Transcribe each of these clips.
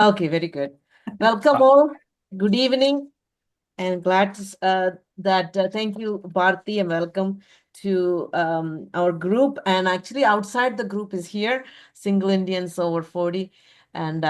Okay, very good. Welcome all. Good evening, and glad to, that thank you, Bharti, and welcome to our group. And actually, outside the group is here, Single Indians over 40, and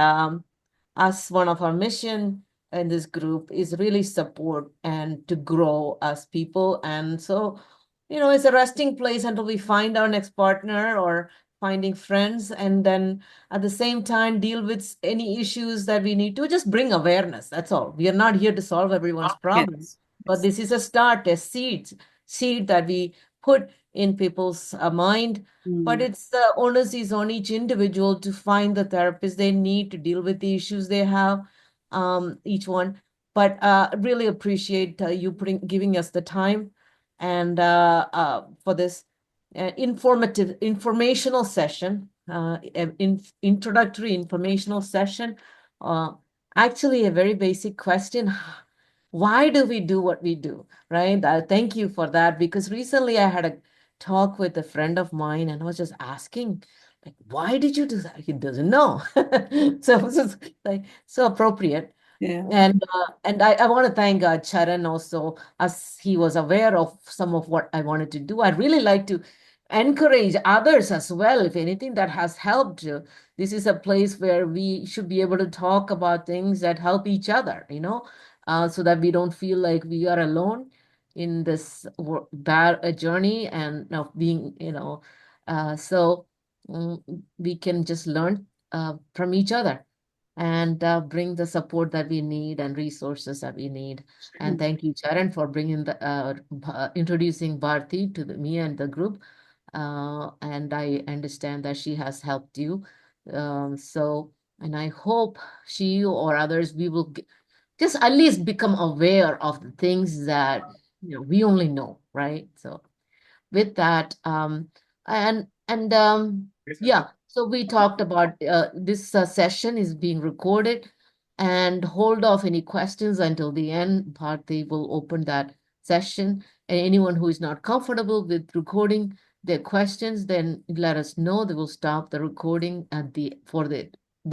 us. One of our mission in this group is really support and to grow as people. And so, it's a resting place until we find our next partner or finding friends, and then at the same time deal with any issues that we need to just bring awareness. That's all. We are not here to solve everyone's problem, Yes. but Yes. this is a start, a seed that we put in people's mind. But Mm. it's the onus is on each individual to find the therapist they need to deal with the issues they have, each one. But really appreciate you giving us the time and for this informational session, introductory informational session. Uh, Actually, a very basic question. Why do we do what we do, right? Thank you for that, because recently I had a talk with a friend of mine and I was just asking, like, why did you do that? He doesn't know. So it was just like so appropriate. Yeah. And I want to thank Charan also, as he was aware of some of what I wanted to do. I really like to encourage others as well. If anything that has helped you, this is a place where we should be able to talk about things that help each other, so that we don't feel like we are alone in this bad journey and of being, so mm, we can just learn from each other and bring the support that we need and resources that we need. And Mm. thank you, Charan, for bringing introducing Bharti to me and the group. And I understand that she has helped you. And I hope she or others, we will just at least become aware of the things that, we only know, right? So with that, yeah, so we talked about this session is being recorded, and hold off any questions until the end. Bharti will open that session, and anyone who is not comfortable with recording their questions, then let us know. They will stop the recording at the for the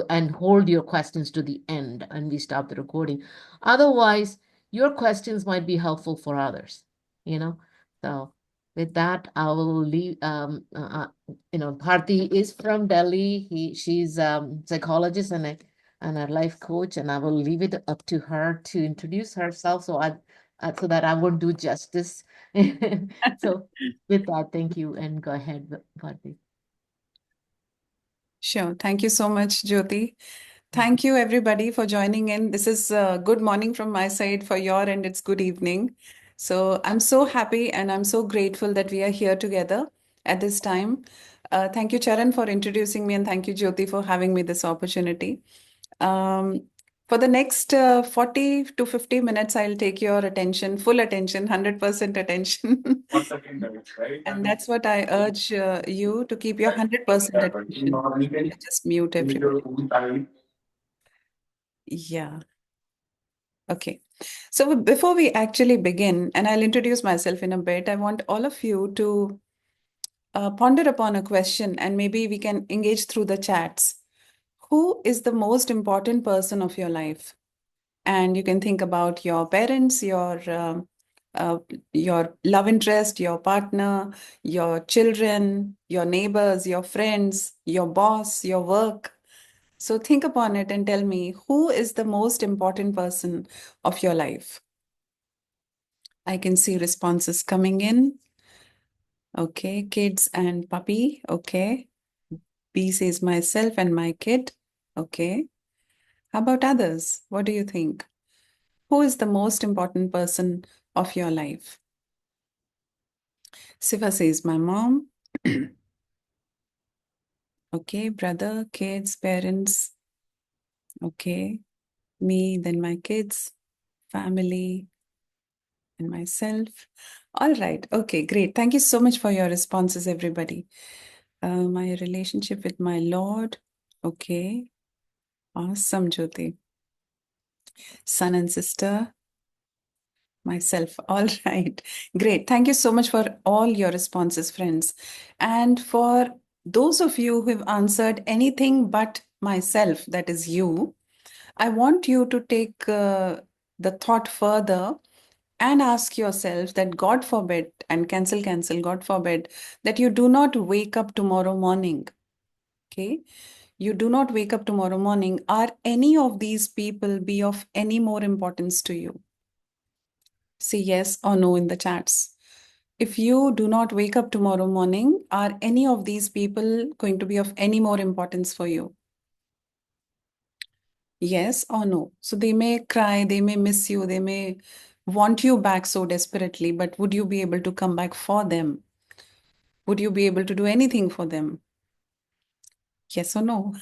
and hold your questions to the end, and we stop the recording. Otherwise, your questions might be helpful for others, you know. So with that, I will leave. Bharti is from Delhi. She's psychologist and a life coach, and I will leave it up to her to introduce herself. So that I won't do justice. So with that, thank you, and go ahead, Bharti. Sure. Thank you so much, Jyoti. Thank you, everybody, for joining in. This is good morning from my side. For your end, it's good evening. So I'm so happy and I'm so grateful that we are here together at this time. Thank you, Charan, for introducing me, and thank you, Jyoti, for having me this opportunity. Um, for the next 40 to 50 minutes, I'll take your attention, full attention, 100% attention. And that's what I urge you to keep your 100% attention. I'll just mute everybody. Yeah. Okay. So before we actually begin, and I'll introduce myself in a bit, I want all of you to ponder upon a question and maybe we can engage through the chats. Who is the most important person of your life? And you can think about your parents, uh, your love interest, your partner, your children, your neighbors, your friends, your boss, your work. So think upon it and tell me, who is the most important person of your life? I can see responses coming in. Okay, kids and puppy. Okay. B says myself and my kid. Okay. How about others? What do you think? Who is the most important person of your life? Siva says my mom. Okay, brother, kids, parents. Okay. Me, then my kids, family, and myself. All right. Okay, great. Thank you so much for your responses, everybody. My relationship with my Lord. Okay. Awesome, Jyoti. Son and sister. Myself. All right. Great. Thank you so much for all your responses, friends. And for those of you who have answered anything but myself, that is you, I want you to take the thought further and ask yourself that God forbid, and cancel, God forbid, that you do not wake up tomorrow morning. Okay. You do not wake up tomorrow morning. Are any of these people be of any more importance to you? Say yes or no in the chats. If you do not wake up tomorrow morning, are any of these people going to be of any more importance for you? Yes or no? So they may cry, they may miss you, they may want you back so desperately, but would you be able to come back for them? Would you be able to do anything for them? Yes or no?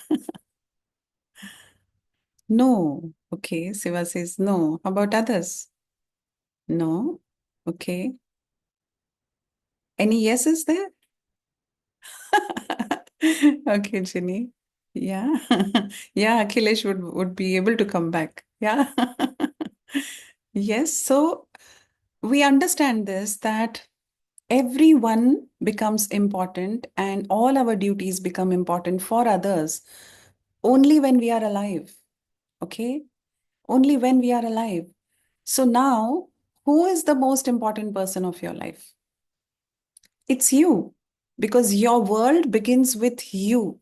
No. Okay. Siva says no. How about others? No. Okay. Any yeses there? Okay, Ginny. Yeah. Yeah, Akhilesh would be able to come back. Yeah. Yes. So we understand this that everyone becomes important and all our duties become important for others only when we are alive. Okay? Only when we are alive. So now, who is the most important person of your life? It's you. Because your world begins with you.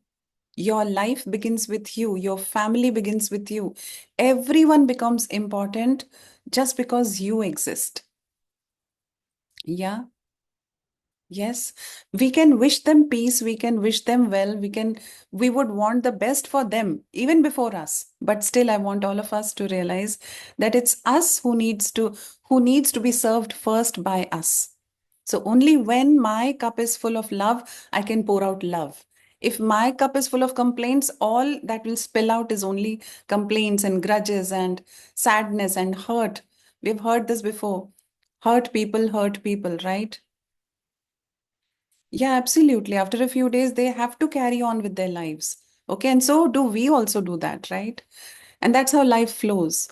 Your life begins with you. Your family begins with you. Everyone becomes important just because you exist. Yeah. Yes, we can wish them peace, we can wish them well, we would want the best for them even before us. But still, I want all of us to realize that it's us who needs to be served first by us. So only when my cup is full of love, I can pour out love. If my cup is full of complaints, all that will spill out is only complaints and grudges and sadness and hurt. We've heard this before. Hurt people, right? Yeah, absolutely. After a few days, they have to carry on with their lives. Okay. And so do we also do that, right? And that's how life flows.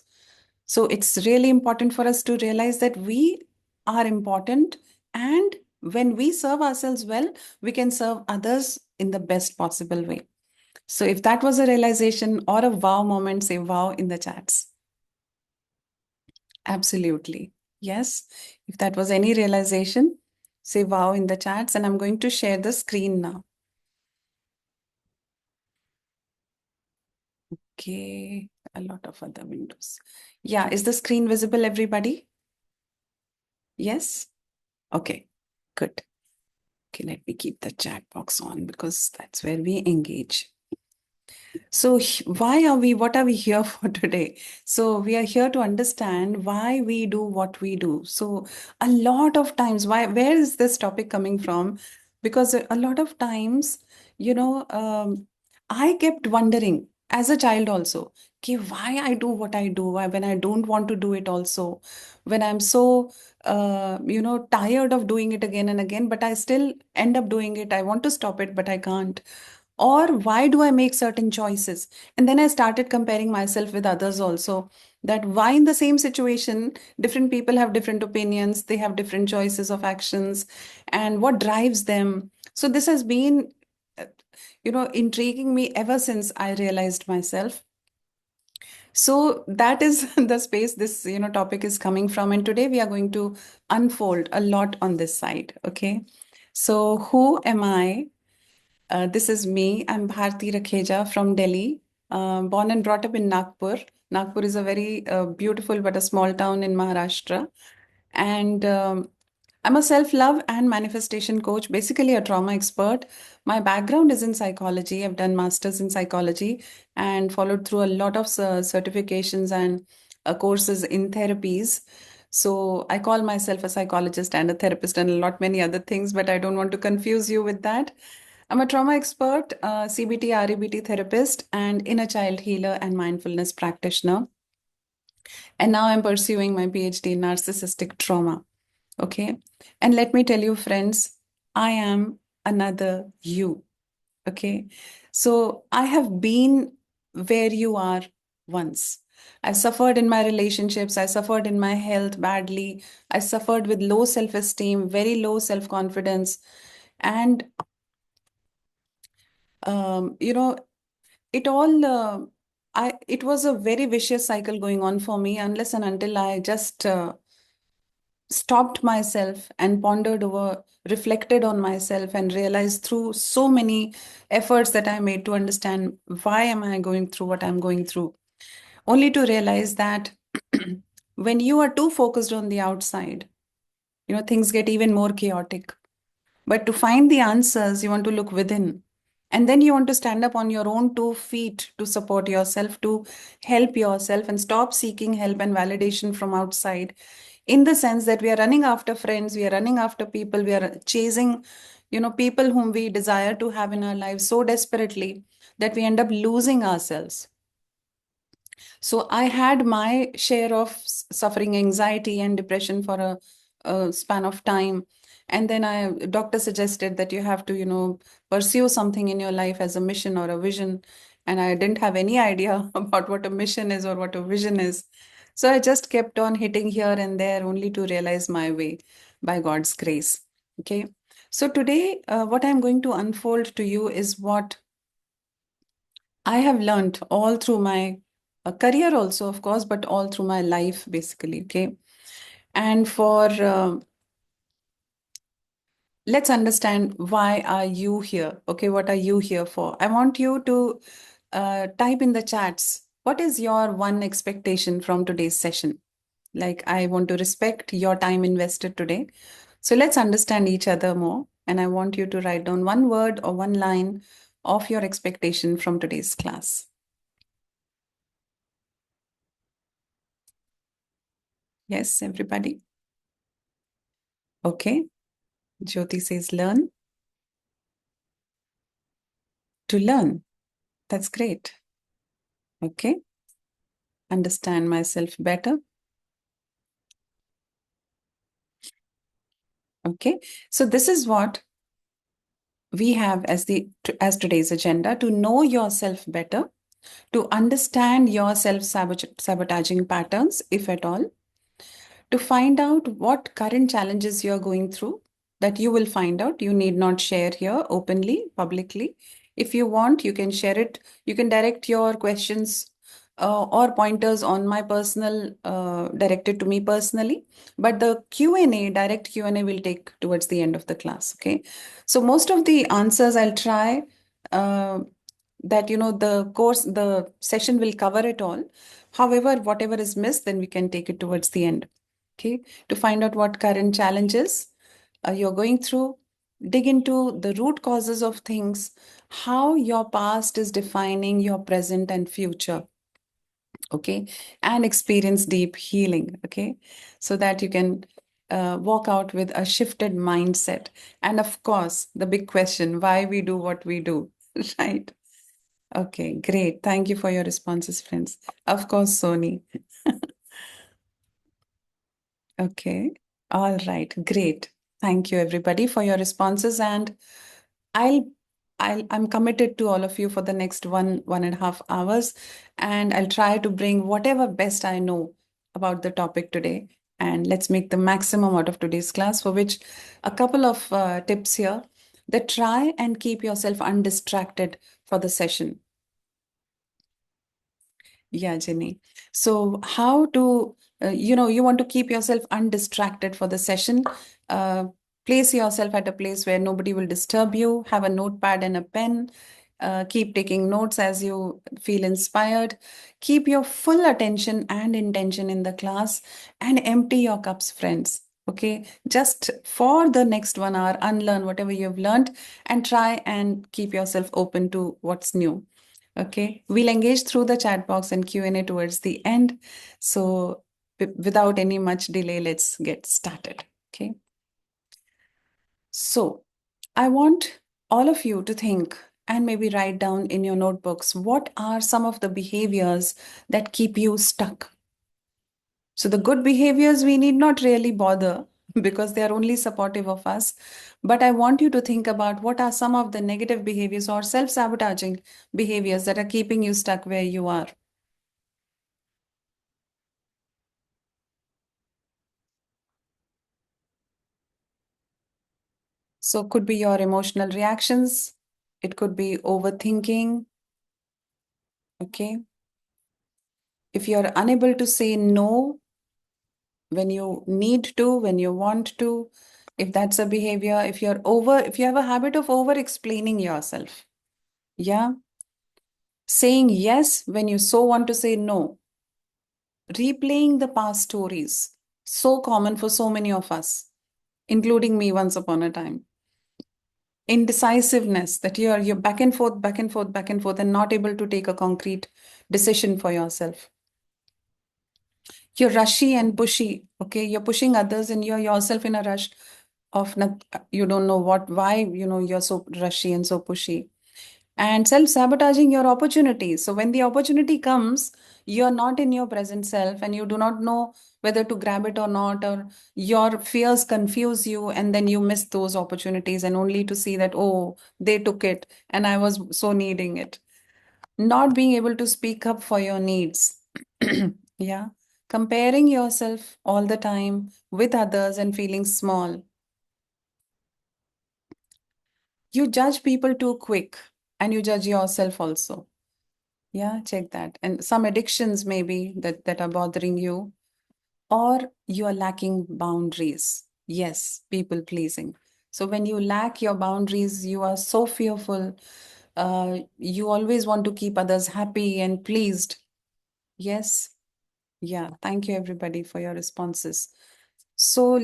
So it's really important for us to realize that we are important. And when we serve ourselves well, we can serve others in the best possible way. So if that was a realization or a wow moment, say wow in the chats. Absolutely. Yes. If that was any realization, say wow in the chats. And I'm going to share the screen now. Okay, a lot of other windows. Yeah, is the screen visible, everybody? Yes? Okay, good. Okay, let me keep the chat box on because that's where we engage. So, what are we here for today? So, we are here to understand why we do what we do. So, a lot of times, where is this topic coming from? Because a lot of times, you know, I kept wondering as a child also, okay, why I do what I do, when I don't want to do it also, when I'm so, tired of doing it again and again, but I still end up doing it. I want to stop it, but I can't. Or why do I make certain choices? And then I started comparing myself with others also. That why in the same situation, different people have different opinions, they have different choices of actions, and what drives them. So this has been, uh, intriguing me ever since I realized myself. So that is the space this, topic is coming from. And today we are going to unfold a lot on this side. Okay. So who am I? This is me. I'm Bharti Rakheja from Delhi, born and brought up in Nagpur. Nagpur is a very beautiful but a small town in Maharashtra. And I'm a self-love and manifestation coach, basically a trauma expert. My background is in psychology. I've done masters in psychology and followed through a lot of certifications and courses in therapies. So I call myself a psychologist and a therapist and a lot many other things, but I don't want to confuse you with that. I'm a trauma expert, CBT, REBT therapist, and inner child healer and mindfulness practitioner. And now I'm pursuing my PhD in narcissistic trauma. Okay. And let me tell you, friends, I am another you. Okay. So I have been where you are once. I suffered in my relationships. I suffered in my health badly. I suffered with low self esteem, very low self confidence. And, um, you know, it all. it was a very vicious cycle going on for me unless and until I just stopped myself and pondered over, reflected on myself, and realized through so many efforts that I made to understand why am I going through what I'm going through, only to realize that when you are too focused on the outside, things get even more chaotic. But to find the answers, you want to look within. And then you want to stand up on your own 2 feet to support yourself, to help yourself, and stop seeking help and validation from outside. In the sense that we are running after friends, we are running after people, we are chasing, people whom we desire to have in our lives so desperately that we end up losing ourselves. So I had my share of suffering anxiety and depression for a span of time. And then doctor suggested that you have to, pursue something in your life as a mission or a vision. And I didn't have any idea about what a mission is or what a vision is. So I just kept on hitting here and there only to realize my way by God's grace. Okay. So today, what I'm going to unfold to you is what I have learned all through my career, also, of course, but all through my life, basically. Okay. And for let's understand, why are you here? Okay. What are you here for? I want you to type in the chats. What is your one expectation from today's session? Like, I want to respect your time invested today. So let's understand each other more. And I want you to write down one word or one line of your expectation from today's class. Yes, everybody. Okay. Jyoti says learn. To learn. That's great. Okay. Understand myself better. Okay. So this is what we have as today's agenda: to know yourself better, to understand your self-sabotaging patterns, if at all, to find out what current challenges you're going through, that you will find out. You need not share here openly, publicly. If you want, you can share it. You can direct your questions or pointers on my personal, directed to me personally. But the Q&A, direct Q&A, will take towards the end of the class. Okay. So most of the answers I'll try, uh, that, the session will cover it all. However, whatever is missed, then we can take it towards the end. Okay, to find out what current challenges you're going through, dig into the root causes of things, how your past is defining your present and future. Okay, and experience deep healing. Okay, so that you can walk out with a shifted mindset. And of course, the big question: why we do what we do, right? Okay, great. Thank you for your responses, friends. Of course, Sony. Okay. All right. Great. Thank you, everybody, for your responses. And I'll I'm committed to all of you for the next 1.5 hours. And I'll try to bring whatever best I know about the topic today. And let's make the maximum out of today's class, for which a couple of tips here, that try and keep yourself undistracted for the session. Yeah, Jenny. So, how to, you want to keep yourself undistracted for the session. Uh, Place yourself at a place where nobody will disturb you. Have a notepad and a pen. Keep taking notes as you feel inspired. Keep your full attention and intention in the class, and empty your cups, friends. Okay, just for the next 1 hour, unlearn whatever you've learned and try and keep yourself open to what's new. Okay, we'll engage through the chat box and Q&A towards the end. So without any much delay, let's get started. Okay. So I want all of you to think and maybe write down in your notebooks, what are some of the behaviors that keep you stuck? So the good behaviors we need not really bother because they are only supportive of us. But I want you to think about what are some of the negative behaviors or self-sabotaging behaviors that are keeping you stuck where you are. So could be your emotional reactions. It could be overthinking. Okay. if you're unable to say no when you need to, when you want to, if that's a behavior, if you have a habit of over explaining yourself, yeah, saying yes when you so want to say no, replaying the past stories, so common for so many of us, including me once upon a time. Indecisiveness, that you're back and forth, back and forth, back and forth, and not able to take a concrete decision for yourself. You're rushy and pushy, okay? You're pushing others and you're yourself in a rush of not, you don't know why, you're so rushy and so pushy. And self-sabotaging your opportunities. So when the opportunity comes, you're not in your present self and you do not know whether to grab it or not, or your fears confuse you, and then you miss those opportunities and only to see that, oh, they took it and I was so needing it. Not being able to speak up for your needs. Yeah. Comparing yourself all the time with others and feeling small. You judge people too quick and you judge yourself also. Yeah, check that. And some addictions maybe that are bothering you, or you are lacking boundaries. Yes, people pleasing. So when you lack your boundaries, you are so fearful. You always want to keep others happy and pleased. Yes. Yeah. Thank you, everybody, for your responses. So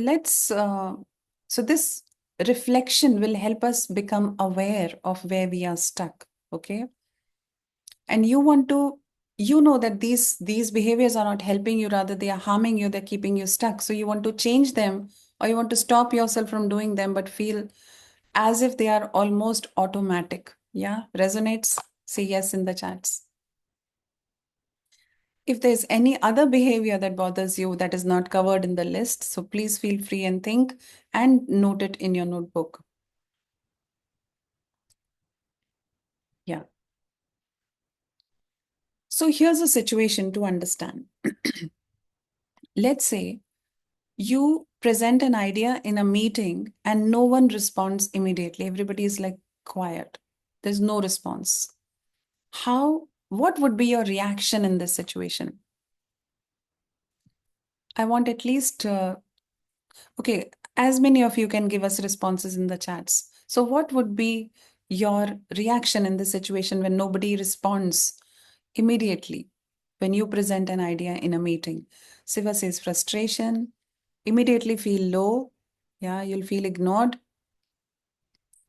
so this reflection will help us become aware of where we are stuck. Okay. And you want to, that these behaviors are not helping you, rather they are harming you, they're keeping you stuck. So you want to change them, or you want to stop yourself from doing them, but feel as if they are almost automatic. Yeah. Resonates? Say yes in the chats. If there's any other behavior that bothers you that is not covered in the list, so please feel free and think and note it in your notebook. Yeah. So here's a situation to understand. Let's say you present an idea in a meeting and no one responds immediately. Everybody is like quiet. There's no response. What would be your reaction in this situation? I want at least okay, as many of you can give us responses in the chats. So, what would be your reaction in this situation when nobody responds immediately when you present an idea in a meeting? Siva says frustration, immediately feel low. Yeah, you'll feel ignored.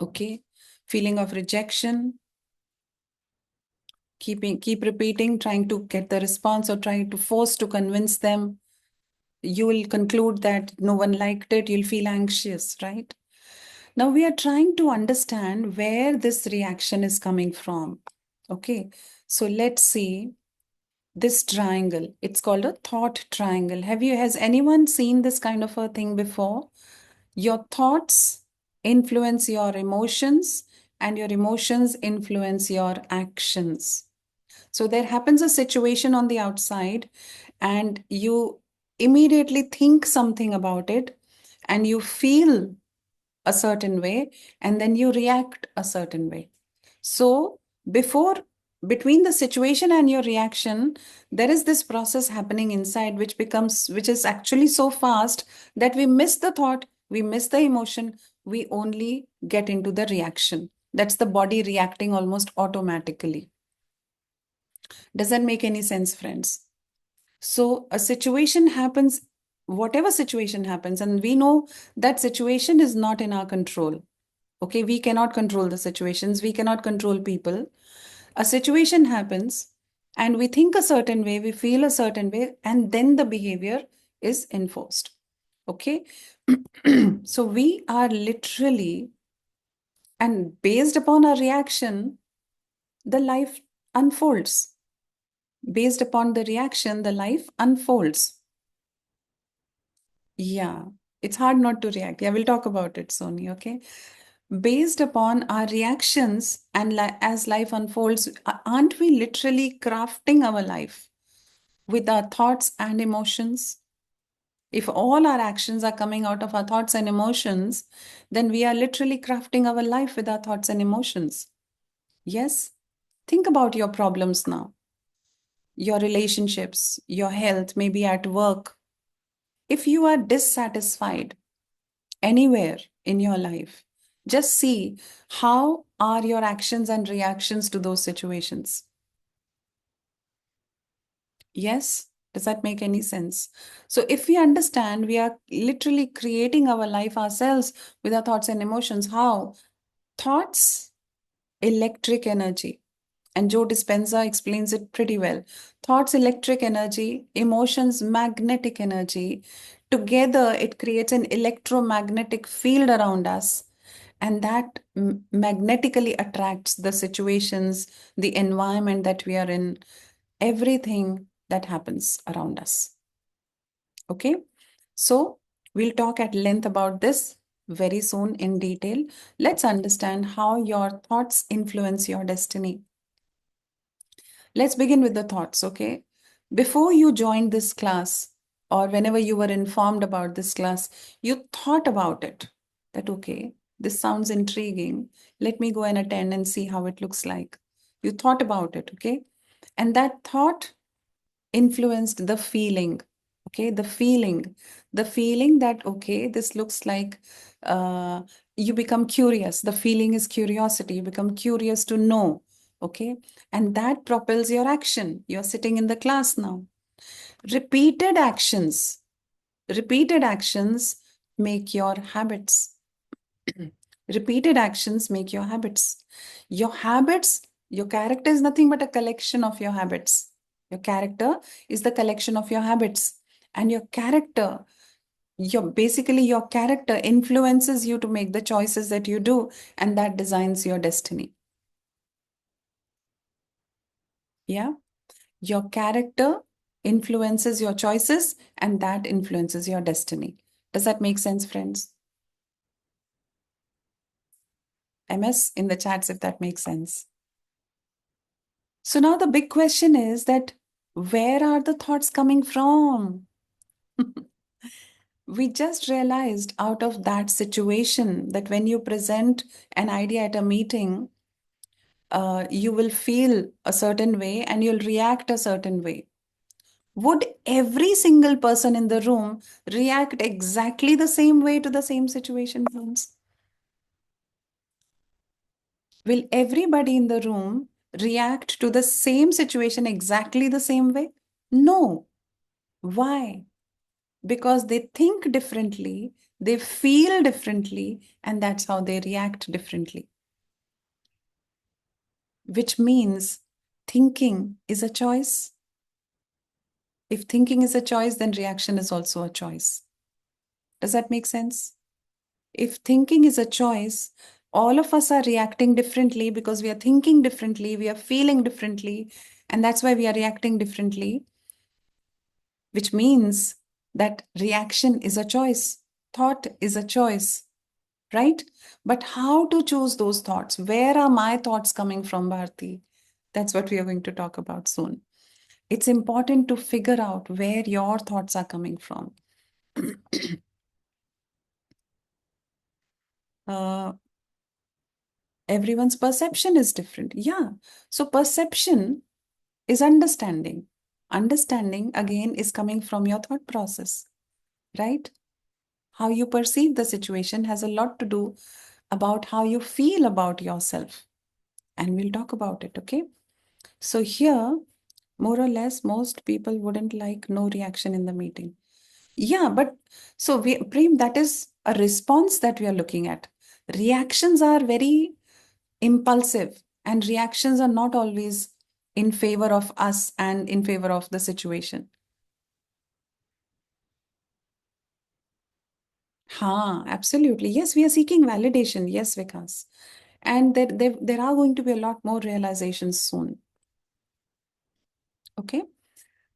Okay. Feeling of rejection, keep repeating, trying to get the response or trying to force to convince them. You will conclude that no one liked it. You'll feel anxious, right? Now we are trying to understand where this reaction is coming from. Okay, so let's see this triangle. It's called a thought triangle. Has anyone seen this kind of a thing before? Your thoughts influence your emotions, and your emotions influence your actions. So there happens a situation on the outside, and you immediately think something about it, and you feel a certain way, and then you react a certain way. So before between the situation and your reaction, there is this process happening inside which is actually so fast that we miss the thought, we miss the emotion, we only get into the reaction. That's the body reacting almost automatically. Does that make any sense, friends? So a situation happens, whatever situation happens, and we know that situation is not in our control. Okay, we cannot control the situations, we cannot control people. A situation happens, and we think a certain way, we feel a certain way, and then the behavior is enforced. Okay, so we are literally, and based upon our reaction, the life unfolds. Based upon the reaction, the life unfolds. Yeah, it's hard not to react. Yeah, we'll talk about it, Sony. Okay. Based upon our reactions and as life unfolds, aren't we literally crafting our life with our thoughts and emotions? If all our actions are coming out of our thoughts and emotions, then we are literally crafting our life with our thoughts and emotions. Yes? Think about your problems now. your relationships, your health, maybe at work. If you are dissatisfied anywhere in your life, just see how are your actions and reactions to those situations. Yes? Does that make any sense? So, if we understand we are literally creating our life ourselves with our thoughts and emotions, how? Thoughts, electric energy. And Joe Dispenza explains it pretty well. Thoughts, electric energy, emotions, magnetic energy. Together, it creates an electromagnetic field around us. And that magnetically attracts the situations, the environment that we are in, everything that happens around us. Okay? So, we'll talk at length about this very soon in detail. Let's understand how your thoughts influence your destiny. Let's begin with the thoughts, okay? Before you joined this class, or whenever you were informed about this class, you thought about it that, okay, this sounds intriguing. Let me go and attend and see how it looks like. You thought about it, okay? And that thought influenced the feeling, okay? The feeling that, okay, this looks like, uh, you become curious. The feeling is curiosity. You become curious to know, okay? And that propels your action. You're sitting in the class now. Repeated actions, repeated actions make your habits. Repeated actions make your habits. Your habits, your character is nothing but a collection of your habits. Your character is the collection of your habits. And your character, your character influences you to make the choices that you do, and that designs your destiny. Yeah. Your character influences your choices, and that influences your destiny. Does that make sense, friends? MS in the chats if that makes sense. So now the big question is that where are the thoughts coming from? We just realized out of that situation that when you present an idea at a meeting, you will feel a certain way and you'll react a certain way. Would every single person in the room react exactly the same way to the same situation, friends? Will everybody in the room react to the same situation exactly the same way? No. Why? Because they think differently, they feel differently, and that's how they react differently. Which means thinking is a choice. If thinking is a choice, then reaction is also a choice. Does that make sense? If thinking is a choice, all of us are reacting differently because we are thinking differently, we are feeling differently, and that's why we are reacting differently, which means that reaction is a choice, thought is a choice, right? But how to choose those thoughts? Where are my thoughts coming from, Bharti? That's what we are going to talk about soon. It's important to figure out where your thoughts are coming from. uh, Everyone's perception is different. Yeah. So perception is understanding. Understanding, again, is coming from your thought process, right? How you perceive the situation has a lot to do about how you feel about yourself. And we'll talk about it, okay? So here, more or less, most people wouldn't like no reaction in the meeting. Yeah, but so Prem, that is a response that we are looking at. Reactions are very impulsive, and reactions are not always in favor of us and in favor of the situation. Absolutely. Yes, we are seeking validation. Yes, Vikas. And there are going to be a lot more realizations soon. Okay.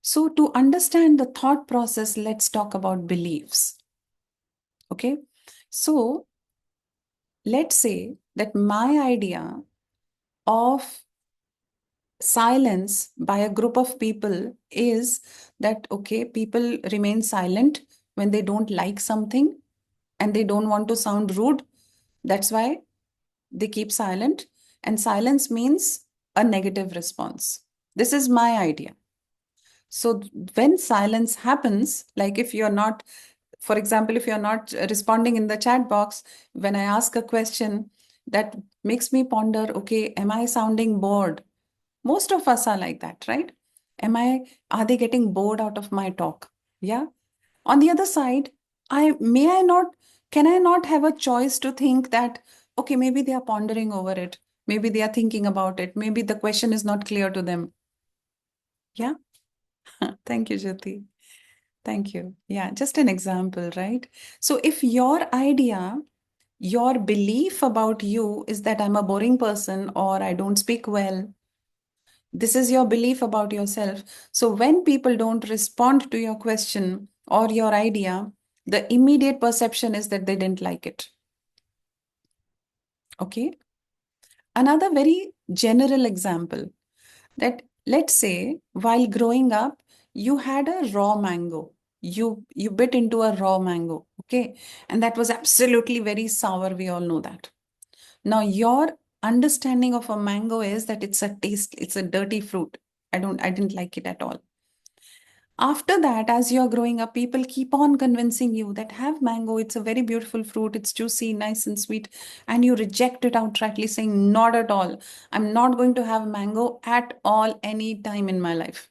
So, to understand the thought process, let's talk about beliefs. Okay. So, let's say that my idea of silence by a group of people is that, okay, people remain silent when they don't like something and they don't want to sound rude. That's why they keep silent. And silence means a negative response. This is my idea. So when silence happens, like if you're not, for example, if you're not responding in the chat box, when I ask a question, that makes me ponder, okay, am I sounding bored? Most of us are like that, right? Am I, are they getting bored out of my talk? Yeah. On the other side, I not, can I not have a choice to think that, okay, maybe they are pondering over it. Maybe they are thinking about it. Maybe the question is not clear to them. Yeah. Thank you, Jyoti. Thank you. Yeah, just an example, right? So if your idea, your belief about you is that I'm a boring person or I don't speak well, this is your belief about yourself. So when people don't respond to your question or your idea, the immediate perception is that they didn't like it. Okay. Another very general example, that let's say while growing up you had a raw mango, you bit into a raw mango, okay, and that was absolutely very sour, we all know that. Now your understanding of a mango is that it's a taste, it's a dirty fruit. I didn't like it at all. After that, as you're growing up, people keep on convincing you that have mango, it's a very beautiful fruit, it's juicy, nice and sweet, and you reject it outrightly, saying, not at all. I'm not going to have mango at all any time in my life.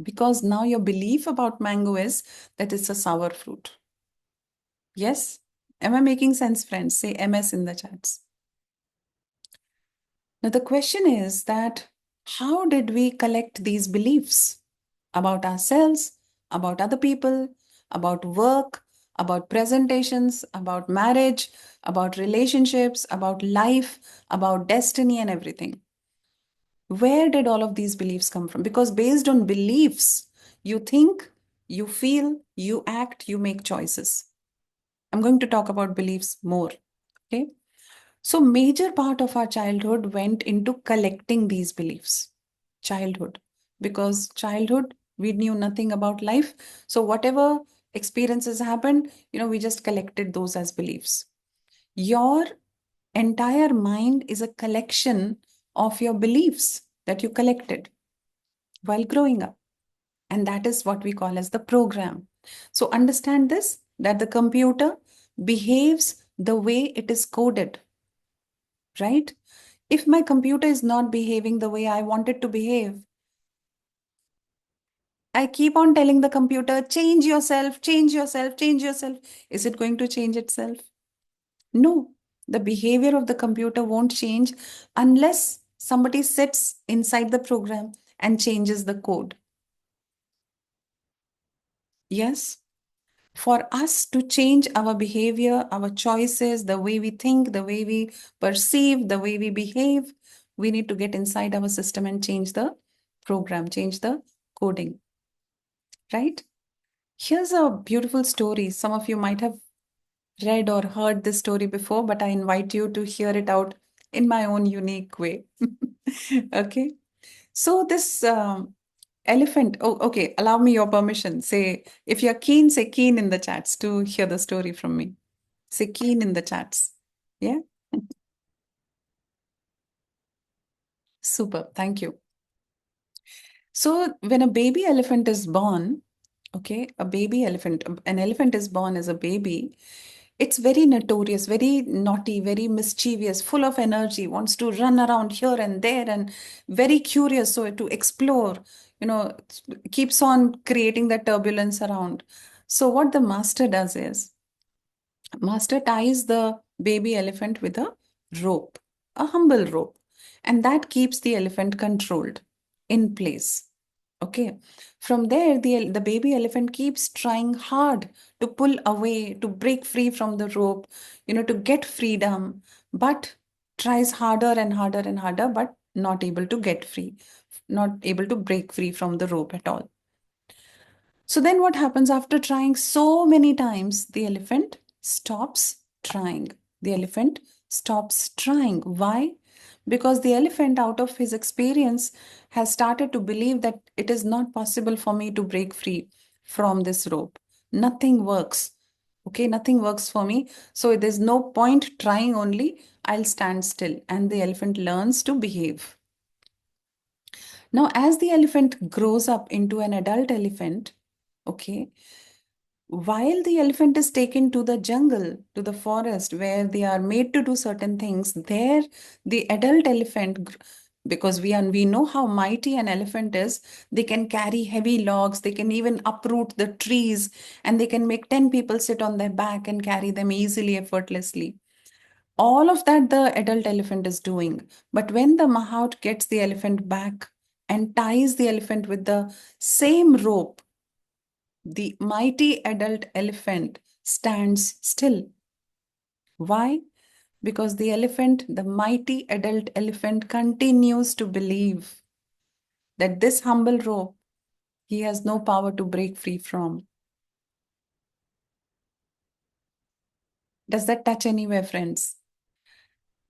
Because now your belief about mango is that it's a sour fruit. Yes? Am I making sense, friends? Say MS in the chats. Now, the question is that how did we collect these beliefs about ourselves, about other people, about work, about presentations, about marriage, about relationships, about life, about destiny, and everything? Where did all of these beliefs come from? Because based on beliefs, you think, you feel, you act, you make choices. I'm going to talk about beliefs more. Okay. So, major part of our childhood went into collecting these beliefs. Childhood. Because childhood, we knew nothing about life. So, whatever experiences happened, we just collected those as beliefs. Your entire mind is a collection of your beliefs that you collected while growing up. And that is what we call as the program. So, understand this, that the computer behaves the way it is coded, right? If my computer is not behaving the way I want it to behave, I keep on telling the computer, change yourself, change yourself, change yourself. Is it going to change itself? No. The behavior of the computer won't change unless somebody sits inside the program and changes the code. Yes. For us to change our behavior, our choices, the way we think, the way we perceive, the way we behave, we need to get inside our system and change the program, change the coding, right? Here's a beautiful story. Some of you might have read or heard this story before, but I invite you to hear it out in my own unique way. Okay. So this elephant, oh, okay, allow me your permission. Say, if you're keen, say keen in the chats to hear the story from me. Say keen in the chats. Yeah, super. Thank you. So when a baby elephant is born, okay, a baby elephant, an elephant is born as a baby, it's very notorious, very naughty, very mischievous, full of energy, wants to run around here and there and very curious. So to explore, keeps on creating that turbulence around. So what the master does is, master ties the baby elephant with a rope, a humble rope, and that keeps the elephant controlled in place. Okay. From there, the baby elephant keeps trying hard to pull away, to break free from the rope, to get freedom, but tries harder and harder and harder, but not able to get free, not able to break free from the rope at all. So then what happens after trying so many times? The elephant stops trying. The elephant stops trying. Why? Because the elephant, out of his experience, has started to believe that it is not possible for me to break free from this rope. Nothing works. Okay, nothing works for me. So there's no point trying only. I'll stand still. And the elephant learns to behave. Now, as the elephant grows up into an adult elephant, okay, while the elephant is taken to the jungle, to the forest, where they are made to do certain things, there the adult elephant, because we know how mighty an elephant is, they can carry heavy logs, they can even uproot the trees, and they can make 10 people sit on their back and carry them easily, effortlessly. All of that the adult elephant is doing. But when the mahout gets the elephant back and ties the elephant with the same rope, the mighty adult elephant stands still. Why? Because the mighty adult elephant, continues to believe that this humble rope he has no power to break free from. Does that touch anywhere, friends?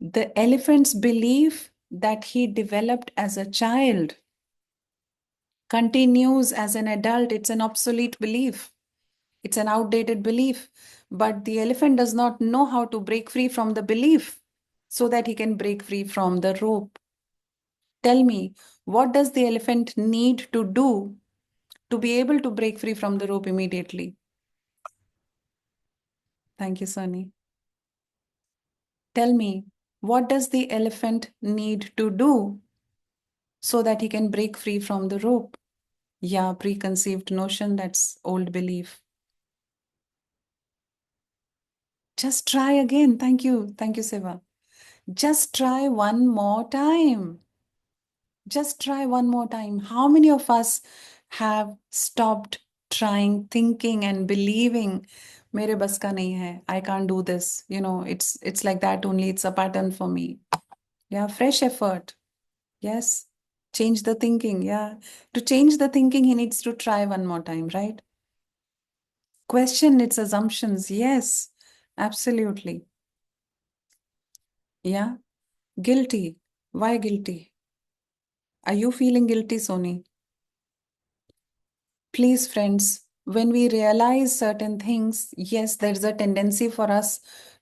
The elephant's belief that he developed as a child continues as an adult. It's an obsolete belief. It's an outdated belief. But the elephant does not know how to break free from the belief so that he can break free from the rope. Tell me, what does the elephant need to do to be able to break free from the rope immediately? Thank you, Sunny. Tell me, what does the elephant need to do so that he can break free from the rope? Yeah, preconceived notion, that's old belief. Just try again. Thank you. Thank you, Seva. Just try one more time. Just try one more time. How many of us have stopped trying, thinking, and believing, mere bas ka nahi hai, I can't do this. It's like that only. It's a pattern for me. Yeah, fresh effort. Yes. Change the thinking. Yeah. To change the thinking, he needs to try one more time, right? Question its assumptions. Yes, absolutely. Yeah. Guilty. Why guilty? Are you feeling guilty, Sony? Please, friends, when we realize certain things, yes, there's a tendency for us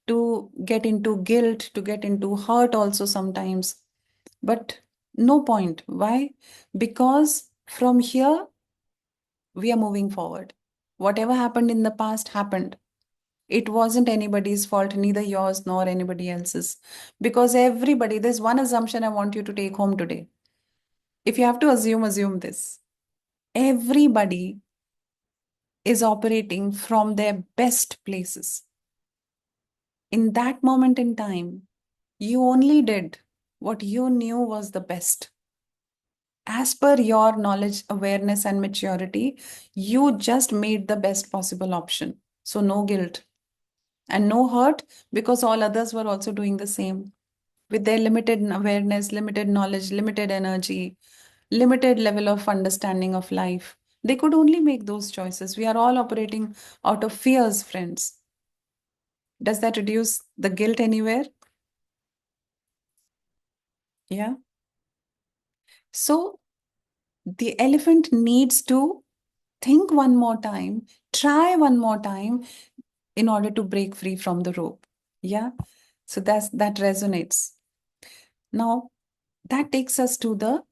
to get into guilt, to get into hurt also sometimes. But no point. Why? Because from here, we are moving forward. Whatever happened in the past happened. It wasn't anybody's fault, neither yours nor anybody else's. Because everybody, there's one assumption I want you to take home today. If you have to assume this. Everybody is operating from their best places. In that moment in time, you only did what you knew was the best. As per your knowledge, awareness, and maturity, you just made the best possible option. So, no guilt and no hurt because all others were also doing the same with their limited awareness, limited knowledge, limited energy, limited level of understanding of life. They could only make those choices. We are all operating out of fears, friends. Does that reduce the guilt anywhere? Yeah. So the elephant needs to think one more time, try one more time in order to break free from the rope. Yeah. So that resonates. Now, that takes us to the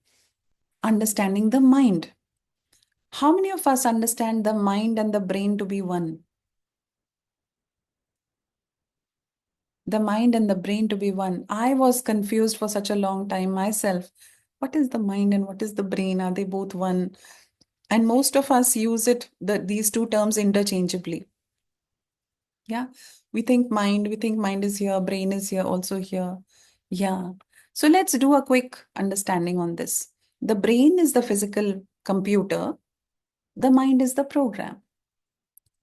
understanding the mind. How many of us understand the mind and the brain to be one? The mind and the brain to be one. I was confused for such a long time myself. What is the mind and what is the brain? Are they both one? And most of us use these two terms interchangeably. Yeah. We think mind is here, brain is here, also here. Yeah. So let's do a quick understanding on this. The brain is the physical computer, the mind is the program.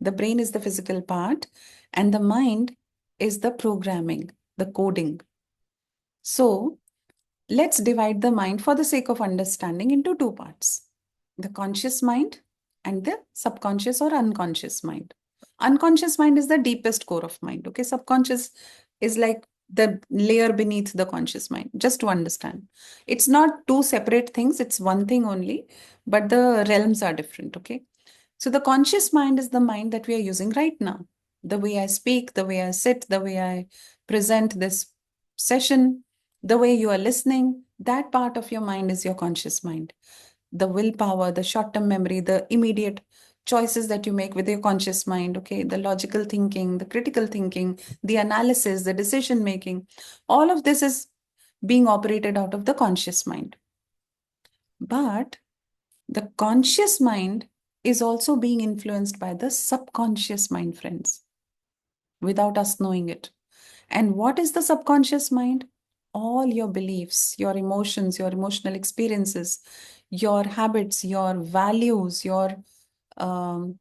The brain is the physical part, and the mind is the programming, the coding. So let's divide the mind for the sake of understanding into two parts: the conscious mind and the subconscious or unconscious mind. Unconscious mind is the deepest core of mind. Okay, subconscious is like the layer beneath the conscious mind, just to understand. It's not two separate things, it's one thing only, but the realms are different. Okay, so the conscious mind is the mind that we are using right now. The way I speak, the way I sit, the way I present this session, the way you are listening, that part of your mind is your conscious mind. the willpower, the short-term memory, the immediate choices that you make with your conscious mind, okay, the logical thinking, the critical thinking, the analysis, the decision making, all of this is being operated out of the conscious mind. But the conscious mind is also being influenced by the subconscious mind, friends, without us knowing it. And what is the subconscious mind? All your beliefs, your emotions, your emotional experiences, your habits, your values, your um,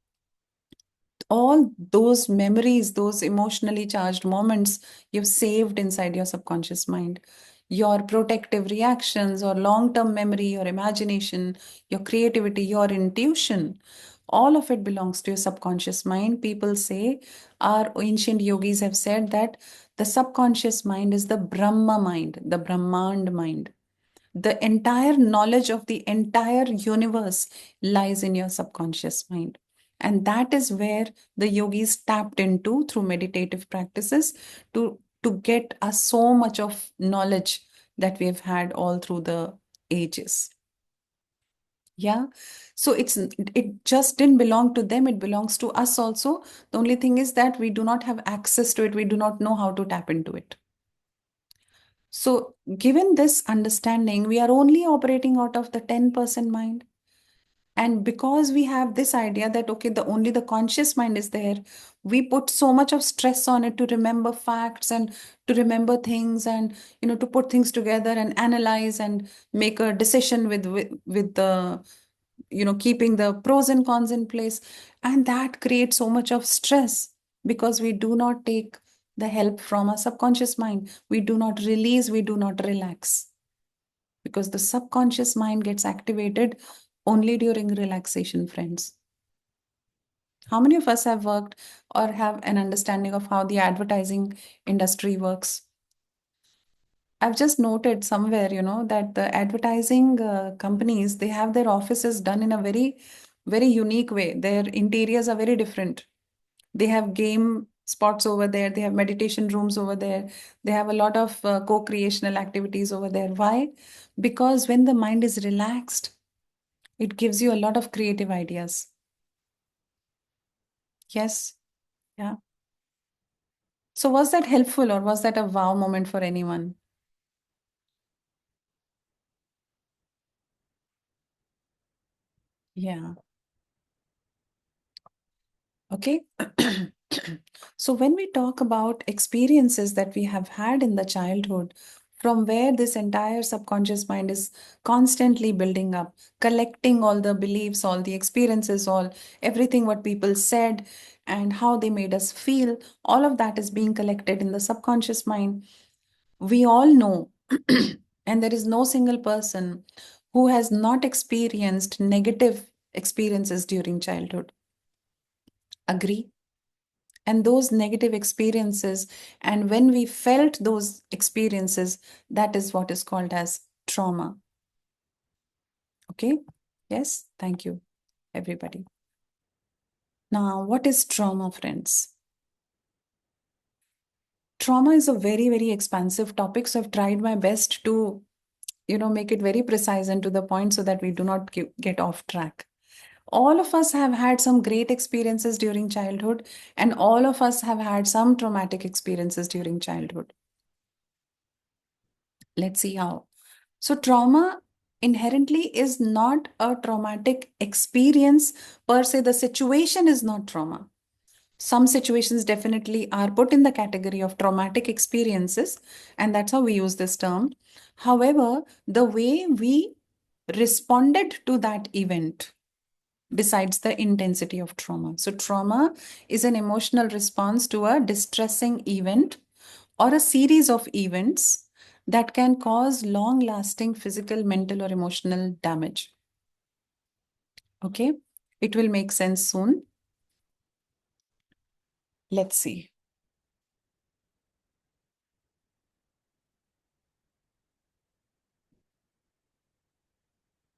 all those memories, those emotionally charged moments you've saved inside your subconscious mind, your protective reactions or long term memory, your imagination, your creativity, your intuition, all of it belongs to your subconscious mind. People say, our ancient yogis have said that the subconscious mind is the Brahma mind, the Brahmand mind. The entire knowledge of the entire universe lies in your subconscious mind. And that is where the yogis tapped into through meditative practices to get us so much of knowledge that we've had all through the ages. Yeah. So it just didn't belong to them, it belongs to us also. The only thing is that we do not have access to it, we do not know how to tap into it. So, given this understanding, we are only operating out of the 10% mind. And because we have this idea that, okay, only the conscious mind is there, we put so much of stress on it to remember facts and to remember things and, to put things together and analyze and make a decision with the, keeping the pros and cons in place. And that creates so much of stress because we do not take the help from our subconscious mind. We do not release, we do not relax because the subconscious mind gets activated only during relaxation, friends. How many of us have worked or have an understanding of how the advertising industry works? I've just noted somewhere, that the advertising companies, they have their offices done in a very, very unique way. Their interiors are very different. They have game spots over there. They have meditation rooms over there. They have a lot of co-creational activities over there. Why? Because when the mind is relaxed, it gives you a lot of creative ideas. Yes. Yeah. So was that helpful or was that a wow moment for anyone? Yeah. Okay. So when we talk about experiences that we have had in the childhood, from where this entire subconscious mind is constantly building up, collecting all the beliefs, all the experiences, all everything what people said and how they made us feel, all of that is being collected in the subconscious mind. We all know, and there is no single person who has not experienced negative experiences during childhood. Agree? And those negative experiences, and when we felt those experiences, that is what is called as trauma. Okay? Yes? Thank you, everybody. Now, what is trauma, friends? Trauma is a very, very expansive topic. So I've tried my best to, make it very precise and to the point so that we do not get off track. All of us have had some great experiences during childhood, and all of us have had some traumatic experiences during childhood. Let's see how. So, trauma inherently is not a traumatic experience per se. The situation is not trauma. Some situations definitely are put in the category of traumatic experiences, and that's how we use this term. However, the way we responded to that event decides the intensity of trauma. So, trauma is an emotional response to a distressing event or a series of events that can cause long lasting physical, mental, or emotional damage. Okay, it will make sense soon. Let's see.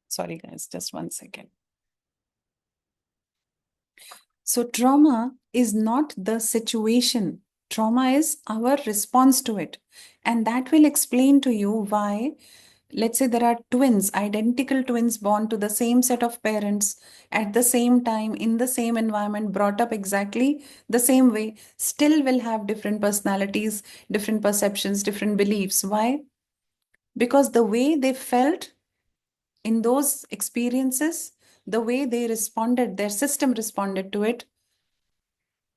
Sorry, guys, just one second. So, trauma is not the situation, trauma is our response to it. And that will explain to you why Let's say there are twins, identical twins born to the same set of parents at the same time in the same environment, brought up exactly the same way, still will have different personalities, different perceptions, different beliefs. Why? Because the way they felt in those experiences, the way they responded, their system responded to it,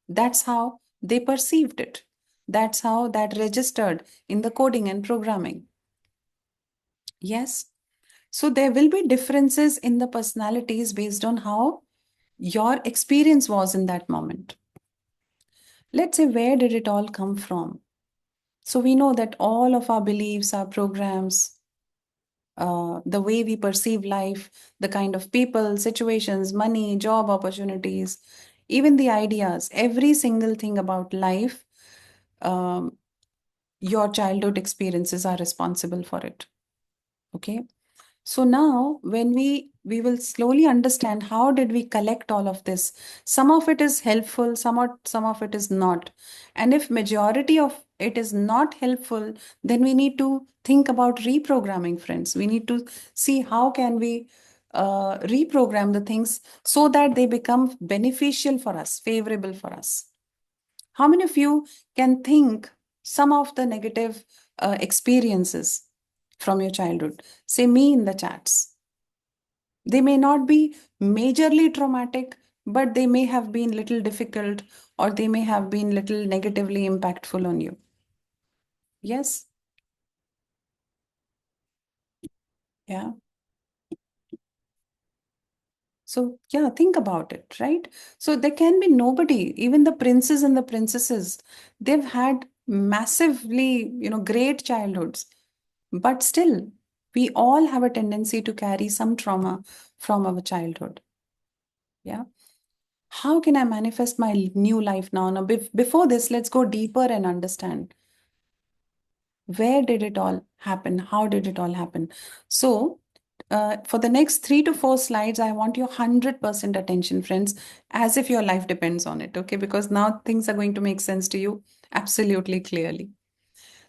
that's how they perceived it. That's how that registered in the coding and programming. Yes. So there will be differences in the personalities based on how your experience was in that moment. Let's say, where did it all come from? So we know that all of our beliefs, our programs, the way we perceive life, the kind of people, situations, money, job opportunities, even the ideas, every single thing about life, um, your childhood experiences are responsible for it. Okay. So now when we will slowly understand how did we collect all of this. Some of it is helpful, some of it is not. And if majority of it is not helpful, then we need to think about reprogramming, friends. We need to see how can we reprogram the things so that they become beneficial for us, favorable for us. How many of you can think some of the negative experiences from your childhood? Say me in the chats. They may not be majorly traumatic, but they may have been little difficult or they may have been little negatively impactful on you. Yes? Yeah. So, yeah, think about it, right? So, there can be nobody, even the princes and the princesses, they've had massively, great childhoods. But still, we all have a tendency to carry some trauma from our childhood. Yeah. How can I manifest my new life now? Now, before this, let's go deeper and understand where did it all happen? How did it all happen? So, for the next 3 to 4 slides, I want your 100% attention, friends, as if your life depends on it. Okay. Because now things are going to make sense to you absolutely clearly.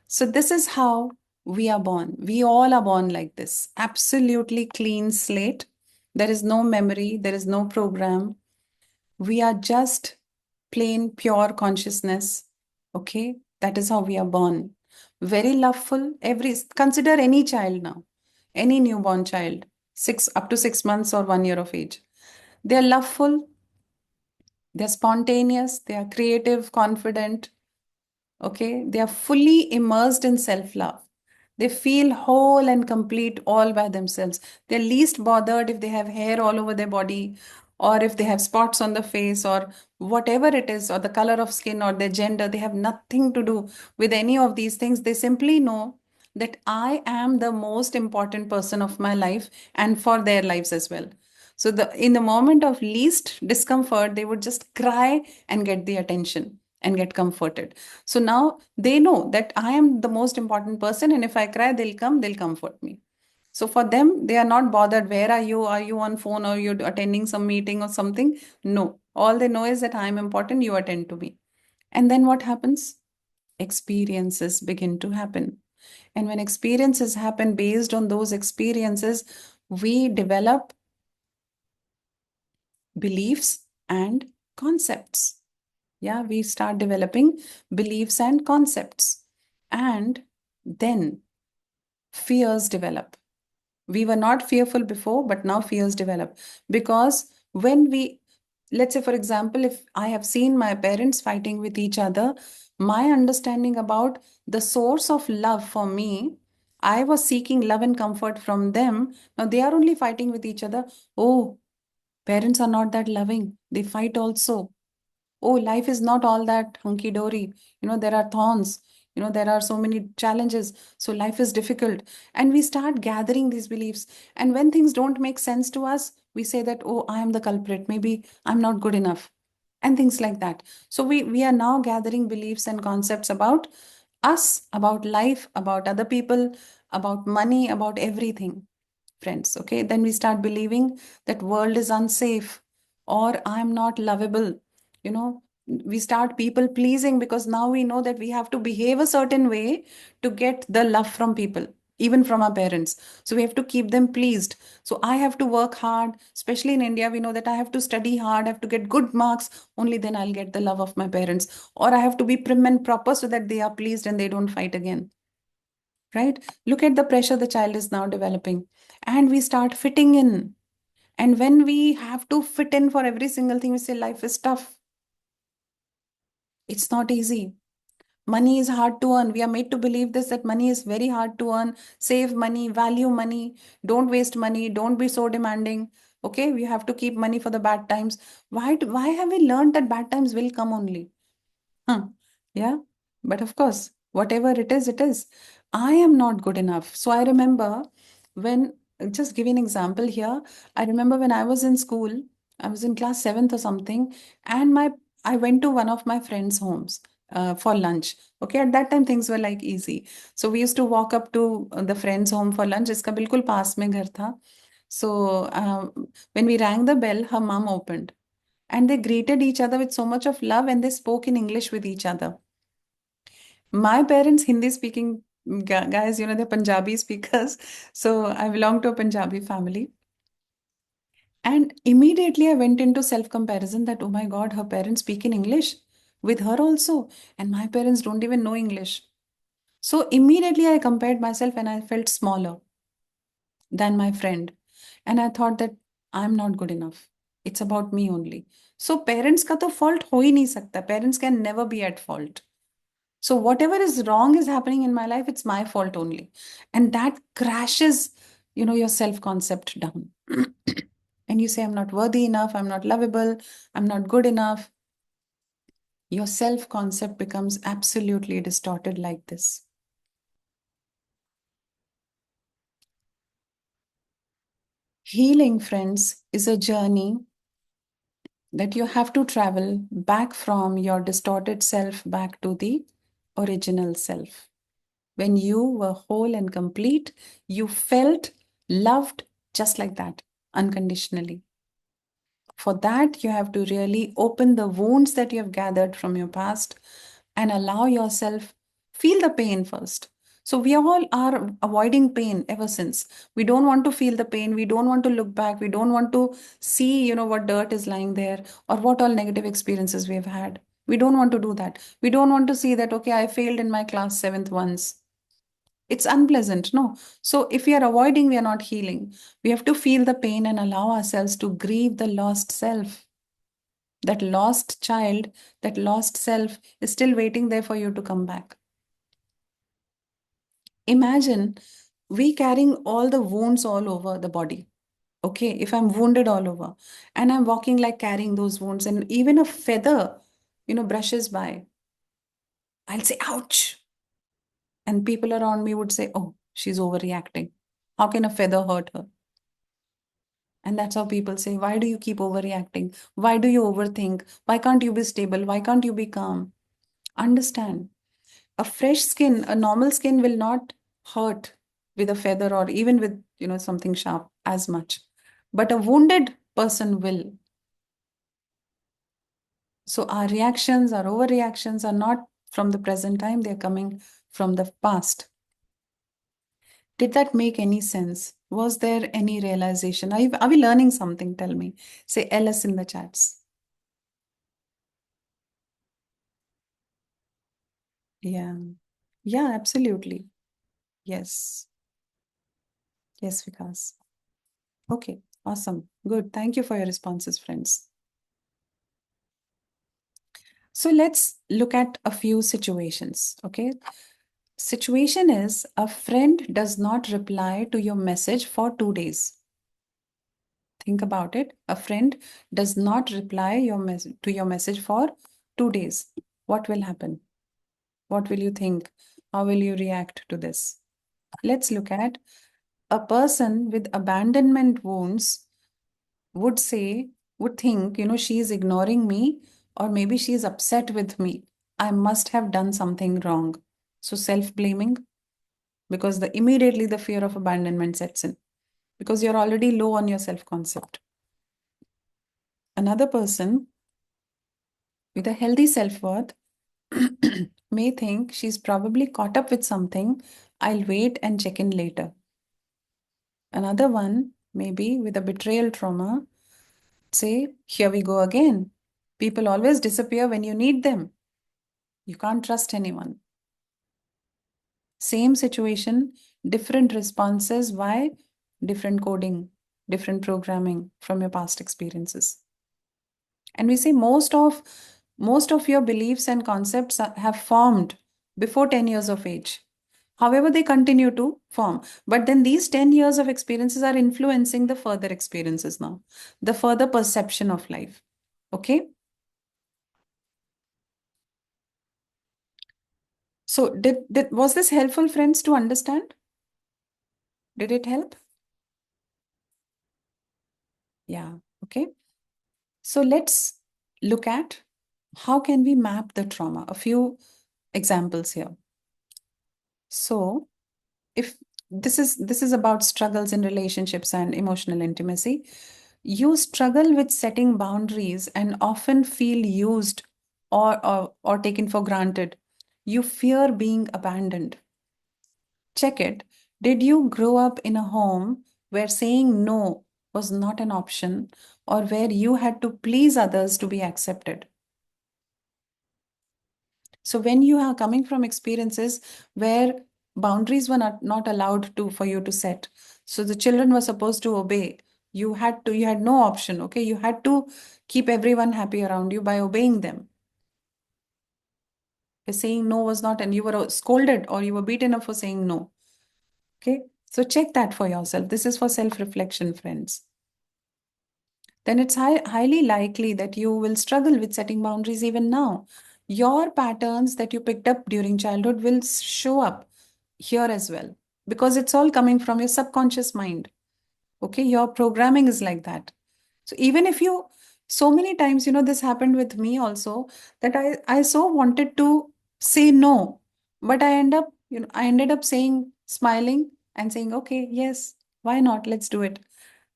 So, this is how we are born. We all are born like this, absolutely clean slate. There is no memory, there is no program. We are just plain pure consciousness. Okay, that is how we are born. Very loveful. Consider any child now, any newborn child, six up to 6 months or 1 year of age. They are loveful, they're spontaneous, they are creative, confident. Okay, they are fully immersed in self love. They feel whole and complete all by themselves. They're least bothered if they have hair all over their body or if they have spots on the face or whatever it is, or the color of skin or their gender. They have nothing to do with any of these things. They simply know that I am the most important person of my life and for their lives as well. So in the moment of least discomfort, they would just cry and get the attention and get comforted. So now they know that I am the most important person, and if I cry, they'll come, they'll comfort me. So for them, they are not bothered. Where are you? Are you on phone? Or you attending some meeting or something? No. All they know is that I am important. You attend to me. And then what happens? Experiences begin to happen. And when experiences happen based on those experiences, we develop beliefs and concepts. Yeah, we start developing beliefs and concepts. And then fears develop. We were not fearful before, but now fears develop. Because let's say, for example, if I have seen my parents fighting with each other, my understanding about the source of love for me, I was seeking love and comfort from them. Now they are only fighting with each other. Oh, parents are not that loving. They fight also. Oh, life is not all that hunky dory. There are thorns. There are so many challenges. So life is difficult. And we start gathering these beliefs. And when things don't make sense to us, we say that, oh, I am the culprit. Maybe I'm not good enough. And things like that. So we are now gathering beliefs and concepts about us, about life, about other people, about money, about everything, friends. Okay, then we start believing that world is unsafe or I'm not lovable. We start people pleasing because now we know that we have to behave a certain way to get the love from people. even from our parents. So we have to keep them pleased. So I have to work hard, especially in India. We know that I have to study hard, I have to get good marks, only then I'll get the love of my parents. Or I have to be prim and proper so that they are pleased and they don't fight again. Right? Look at the pressure the child is now developing. And we start fitting in. And when we have to fit in for every single thing, we say life is tough. It's not easy. Money is hard to earn. We are made to believe this, that money is very hard to earn. Save money, value money, don't waste money, don't be so demanding. Okay, we have to keep money for the bad times. Why have we learned that bad times will come only? Huh. Yeah. But of course, whatever it is, it is. I am not good enough. So I remember when, just give an example here. I remember when I was in school, I was in class seventh or something, and I went to one of my friends' homes for lunch. Okay, at that time things were like easy. So we used to walk up to the friend's home for lunch. इसका बिल्कुल पास में घर था. So when we rang the bell, her mom opened and they greeted each other with so much of love and they spoke in English with each other. My parents, Hindi speaking guys, they're Punjabi speakers. So I belong to a Punjabi family. And immediately I went into self comparison that, oh my God, her parents speak in English with her also. And my parents don't even know English. So immediately I compared myself and I felt smaller than my friend. And I thought that I'm not good enough. It's about me only. So parents का तो fault हो ही नहीं सकता. Parents can never be at fault. So whatever is wrong is happening in my life, it's my fault only. And that crashes, your self-concept down. And you say, I'm not worthy enough, I'm not lovable, I'm not good enough. Your self-concept becomes absolutely distorted like this. Healing, friends, is a journey that you have to travel back from your distorted self back to the original self. When you were whole and complete, you felt loved just like that, unconditionally. For that, you have to really open the wounds that you have gathered from your past and allow yourself feel the pain first. So we all are avoiding pain ever since. We don't want to feel the pain. We don't want to look back. We don't want to see, what dirt is lying there or what all negative experiences we have had. We don't want to do that. We don't want to see that, okay, I failed in my class seventh once. It's unpleasant, no? So if we are avoiding, we are not healing. We have to feel the pain and allow ourselves to grieve the lost self. That lost child, that lost self is still waiting there for you to come back. Imagine we carrying all the wounds all over the body. Okay, if I'm wounded all over and I'm walking like carrying those wounds, and even a feather, brushes by, I'll say, ouch. And people around me would say, oh, she's overreacting. How can a feather hurt her? And that's how people say, why do you keep overreacting? Why do you overthink? Why can't you be stable? Why can't you be calm? Understand, a fresh skin, a normal skin will not hurt with a feather or even with, something sharp as much. But a wounded person will. So our reactions, our overreactions are not from the present time, they're coming from the past. Did that make any sense? Was there any realization? Are we learning something? Tell me. Say LS in the chats. Yeah. Yeah, absolutely. Yes. Yes, Vikas. Okay. Awesome. Good. Thank you for your responses, friends. So let's look at a few situations. Okay. Situation is a friend does not reply to your message for 2 days. Think about it. A friend does not reply to your message for 2 days. What will happen? What will you think? How will you react to this? Let's look at a person with abandonment wounds would say, would think, she's ignoring me, or maybe she's upset with me. I must have done something wrong. So self-blaming, because immediately the fear of abandonment sets in, because you're already low on your self-concept. Another person with a healthy self-worth may think she's probably caught up with something. I'll wait and check in later. Another one, maybe with a betrayal trauma, say, here we go again. People always disappear when you need them. You can't trust anyone. Same situation, different responses. Why? Different coding, different programming from your past experiences. And we say most of your beliefs and concepts have formed before 10 years of age. However, they continue to form. But then these 10 years of experiences are influencing the further experiences now, the further perception of life. Okay. So did was this helpful, friends, to understand? Did it help? Yeah. Okay. So let's look at how can we map the trauma. A few examples here. So if this is about struggles in relationships and emotional intimacy, you struggle with setting boundaries and often feel used or taken for granted. You fear being abandoned. Check it. Did you grow up in a home where saying no was not an option, or where you had to please others to be accepted? So when you are coming from experiences where boundaries were not allowed to for you to set, so the children were supposed to obey, you had no option, okay? You had to keep everyone happy around you by obeying them. By saying no was not, and you were scolded or you were beaten up for saying no. Okay. So check that for yourself. This is for self-reflection, friends. Then it's highly likely that you will struggle with setting boundaries even now. Your patterns that you picked up during childhood will show up here as well, because it's all coming from your subconscious mind. Okay, your programming is like that. So even if you, so many times, this happened with me also, that I so wanted to say no, but I ended up saying, smiling and saying, okay, yes, why not? Let's do it.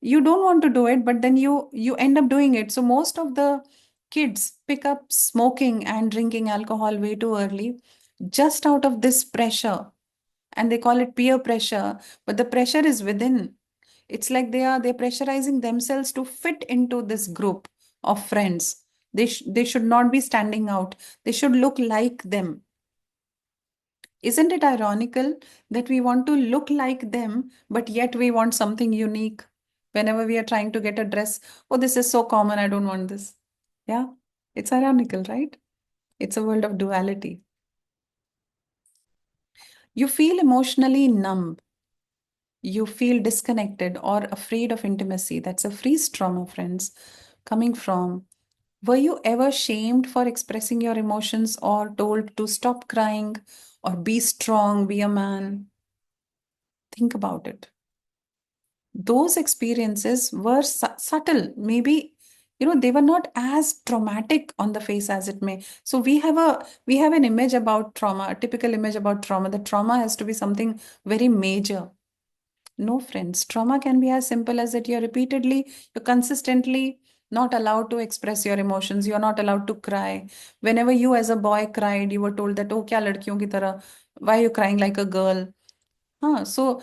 You don't want to do it, but then you end up doing it. So most of the kids pick up smoking and drinking alcohol way too early, just out of this pressure, and they call it peer pressure, but the pressure is within. It's like they're pressurizing themselves to fit into this group of friends. They should not be standing out. They should look like them. Isn't it ironical that we want to look like them, but yet we want something unique? Whenever we are trying to get a dress, oh, this is so common, I don't want this. Yeah, it's ironical, right? It's a world of duality. You feel emotionally numb. You feel disconnected or afraid of intimacy. That's a freeze trauma, friends, coming from. Were you ever shamed for expressing your emotions or told to stop crying or be strong, be a man? Think about it. Those experiences were subtle. Maybe, they were not as traumatic on the face as it may. So we have an image about trauma, a typical image about trauma, that trauma has to be something very major. No, friends, trauma can be as simple as that you're consistently not allowed to express your emotions. You're not allowed to cry. Whenever you as a boy cried, you were told that, oh, kya ladkiyon ki tarah, why are you crying like a girl? So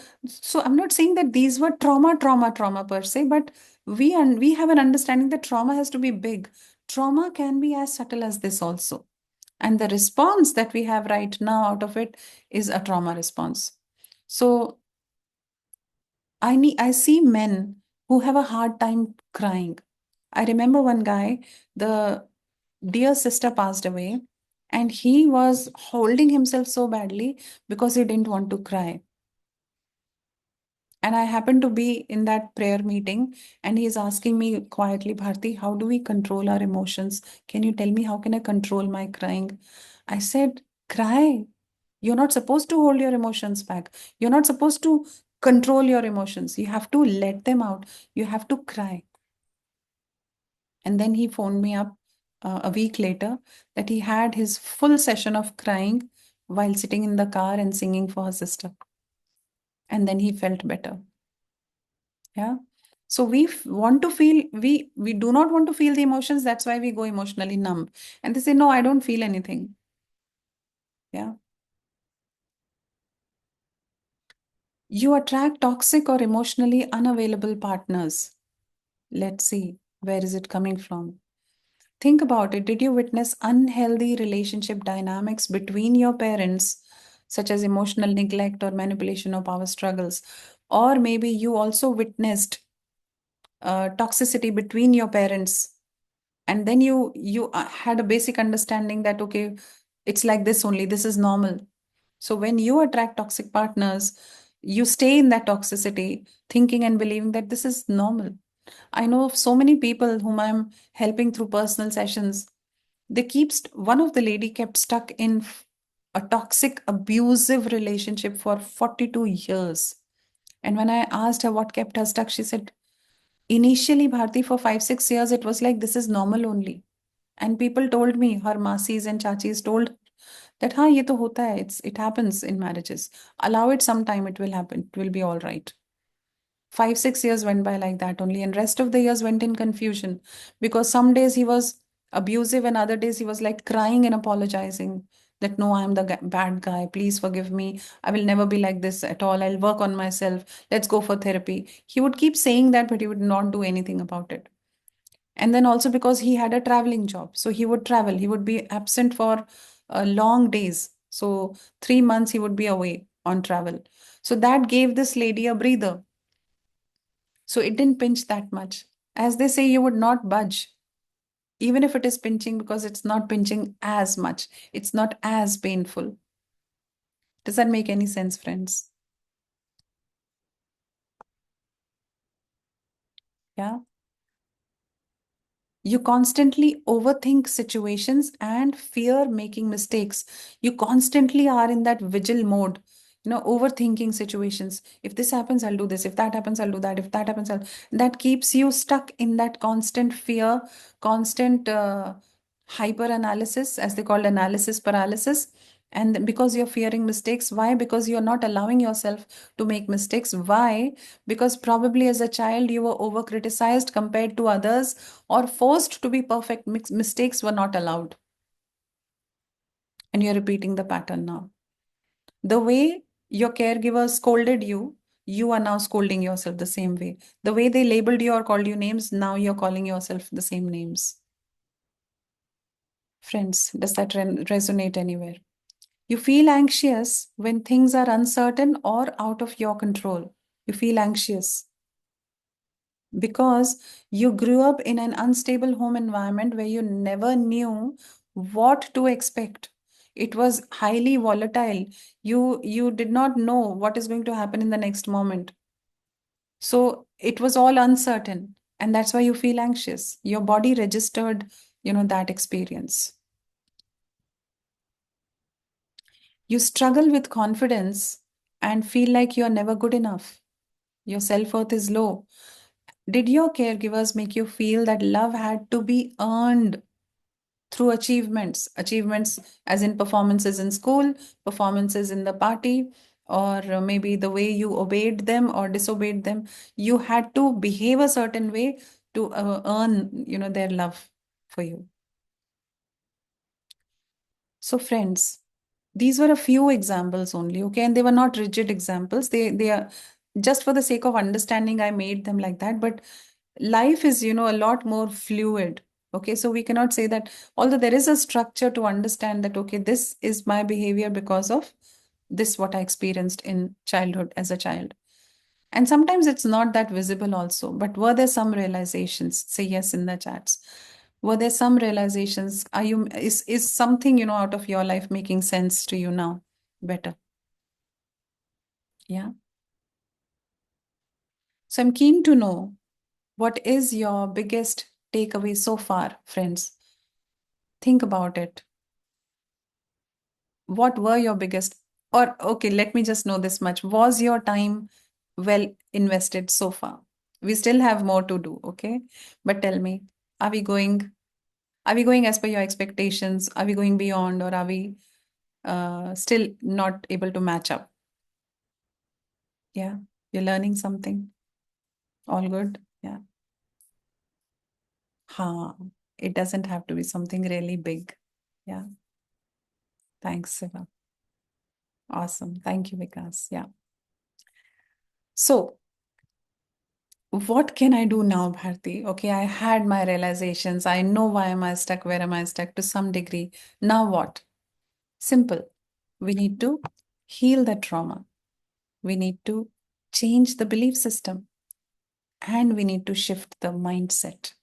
I'm not saying that these were trauma per se, but we have an understanding that trauma has to be big. Trauma can be as subtle as this also. And the response that we have right now out of it is a trauma response. So I see men who have a hard time crying. I remember one guy, the dear sister passed away, and he was holding himself so badly because he didn't want to cry. And I happened to be in that prayer meeting, and he's asking me quietly, Bharti, how do we control our emotions? Can you tell me how can I control my crying? I said, cry. You're not supposed to hold your emotions back. You're not supposed to control your emotions. You have to let them out. You have to cry. And then he phoned me up a week later that he had his full session of crying while sitting in the car and singing for his sister. And then he felt better. Yeah. So want to feel, we do not want to feel the emotions. That's why we go emotionally numb. And they say, no, I don't feel anything. Yeah. You attract toxic or emotionally unavailable partners. Let's see, where is it coming from? Think about it. Did you witness unhealthy relationship dynamics between your parents, such as emotional neglect or manipulation or power struggles? Or maybe you also witnessed toxicity between your parents, and then you had a basic understanding that okay, it's like this only, this is normal. So when you attract toxic partners, you stay in that toxicity, thinking and believing that this is normal. I know of so many people whom I'm helping through personal sessions. They one of the lady kept stuck in a toxic, abusive relationship for 42 years. And when I asked her what kept her stuck, she said, initially, Bharti, for 5, 6 years, it was like this is normal only. And people told me, her masis and chachis told that, हाँ ये तो होता है, it happens in marriages. Allow it some time, it will happen. It will be all right. 5, 6 years went by like that only, and rest of the years went in confusion because some days he was abusive and other days he was like crying and apologizing that no, I'm the bad guy. Please forgive me. I will never be like this at all. I'll work on myself. Let's go for therapy. He would keep saying that, but he would not do anything about it. And then also because he had a traveling job, so he would travel. He would be absent for long days. So 3 months he would be away on travel. So that gave this lady a breather, so it didn't pinch that much. As they say, you would not budge, even if it is pinching, because it's not pinching as much. It's not as painful. Does that make any sense, friends? Yeah. You constantly overthink situations and fear making mistakes. You constantly are in that vigil mode, overthinking situations. If this happens, I'll do this. If that happens, I'll do that. If that happens, that keeps you stuck in that constant fear, constant hyper analysis, as they call analysis paralysis. And because you're fearing mistakes, why? Because you're not allowing yourself to make mistakes. Why? Because probably as a child you were over criticized compared to others, or forced to be perfect. Mistakes were not allowed, and you're repeating the pattern now. The way your caregiver scolded you, you are now scolding yourself the same way. The way they labeled you or called you names, now you're calling yourself the same names. Friends, does that resonate anywhere? You feel anxious when things are uncertain or out of your control. You feel anxious because you grew up in an unstable home environment where you never knew what to expect. It was highly volatile. You did not know what is going to happen in the next moment. So it was all uncertain, and that's why you feel anxious. Your body registered, that experience. You struggle with confidence and feel like you're never good enough. Your self-worth is low. Did your caregivers make you feel that love had to be earned through achievements? Achievements as in performances in school, performances in the party, or maybe the way you obeyed them or disobeyed them. You had to behave a certain way to earn, their love for you. So, friends, these were a few examples only, okay? And they were not rigid examples. They are just for the sake of understanding, I made them like that. But life is, a lot more fluid. Okay, so we cannot say that, although there is a structure to understand that, okay, this is my behavior because of this, what I experienced in childhood as a child. And sometimes it's not that visible also. But were there some realizations? Say yes in the chats. Were there some realizations? Is something, out of your life making sense to you now better? Yeah. So I'm keen to know, what is your biggest takeaway so far, friends? Think about it. What were your biggest, or okay, let me just know this much. Was your time well invested so far? We still have more to do, okay? But tell me, are we going are we going as per your expectations? Are we going beyond, or are we still not able to match up? Yeah, you're learning something. All good. Yeah. Ha. It doesn't have to be something really big. Yeah. Thanks, Siva. Awesome. Thank you, Vikas. Yeah. So, what can I do now, Bharti? Okay, I had my realizations. I know why am I stuck, where am I stuck to some degree. Now what? Simple. We need to heal the trauma. We need to change the belief system and we need to shift the mindset.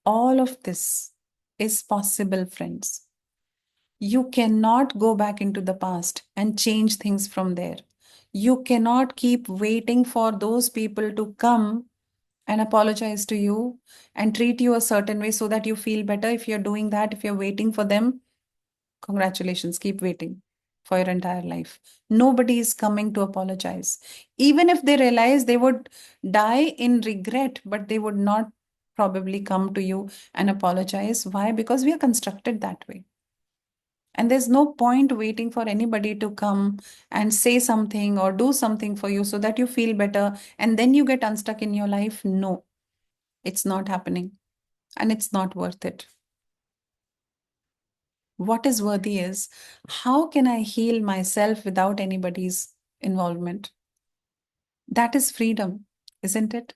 All of this is possible, friends. You cannot go back into the past and change things from there. You cannot keep waiting for those people to come and apologize to you and treat you a certain way so that you feel better. If you're doing that, if you're waiting for them, congratulations, keep waiting for your entire life. Nobody is coming to apologize. Even if they realize, they would die in regret, but they would not probably come to you and apologize. Why? Because we are constructed that way. And there's no point waiting for anybody to come and say something or do something for you so that you feel better and then you get unstuck in your life. No, it's not happening and it's not worth it. What is worthy is, how can I heal myself without anybody's involvement? That is freedom, isn't it?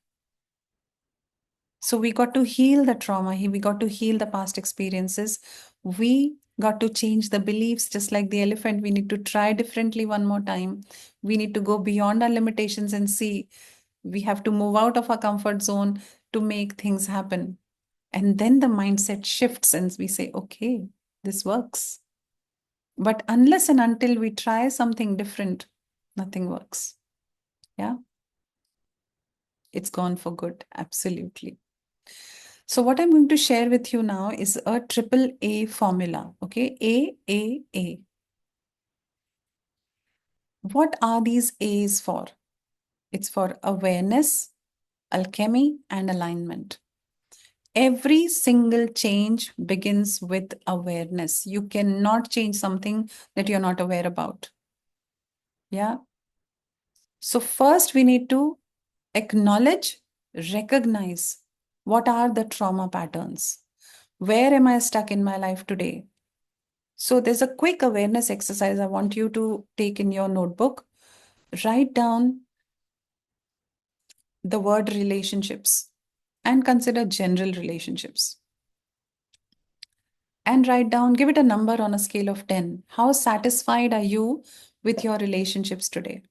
So we got to heal the trauma, we got to heal the past experiences. We got to change the beliefs, just like the elephant. We need to try differently one more time. We need to go beyond our limitations and see. We have to move out of our comfort zone to make things happen. And then the mindset shifts and we say, okay, this works. But unless and until we try something different, nothing works. Yeah, it's gone for good. Absolutely. So, what I'm going to share with you now is a triple A formula. Okay, A. What are these A's for? It's for awareness, alchemy, and alignment. Every single change begins with awareness. You cannot change something that you're not aware about. Yeah. So, first, we need to acknowledge, recognize what are the trauma patterns. Where am I stuck in my life today? So there's a quick awareness exercise I want you to take in your notebook. Write down the word relationships and consider general relationships. And write down, give it a number on a scale of 10. How satisfied are you with your relationships today?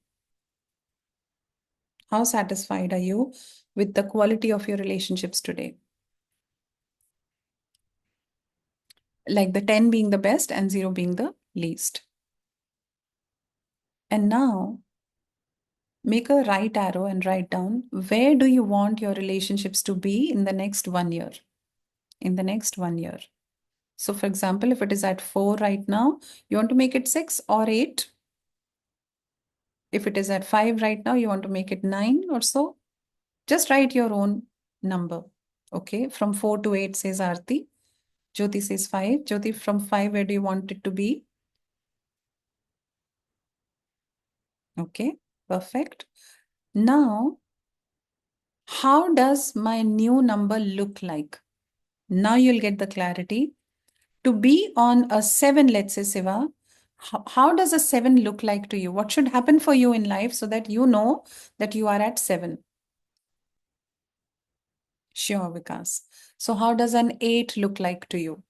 How satisfied are you with the quality of your relationships today? Like the 10 being the best and 0 being the least. And now make a right arrow and write down, where do you want your relationships to be in the next 1 year? In the next 1 year. So, for example, if it is at 4 right now, you want to make it 6 or 8. If it is at 5 right now, you want to make it 9 or so. Just write your own number. Okay. From 4 to 8 says Aarti. Jyoti says 5. Jyoti, from 5, where do you want it to be? Okay. Perfect. Now, how does my new number look like? Now you'll get the clarity. To be on a 7, let's say, Siva, how does a 7 look like to you? What should happen for you in life so that you know that you are at 7? Sure, Vikas. So, how does an 8 look like to you?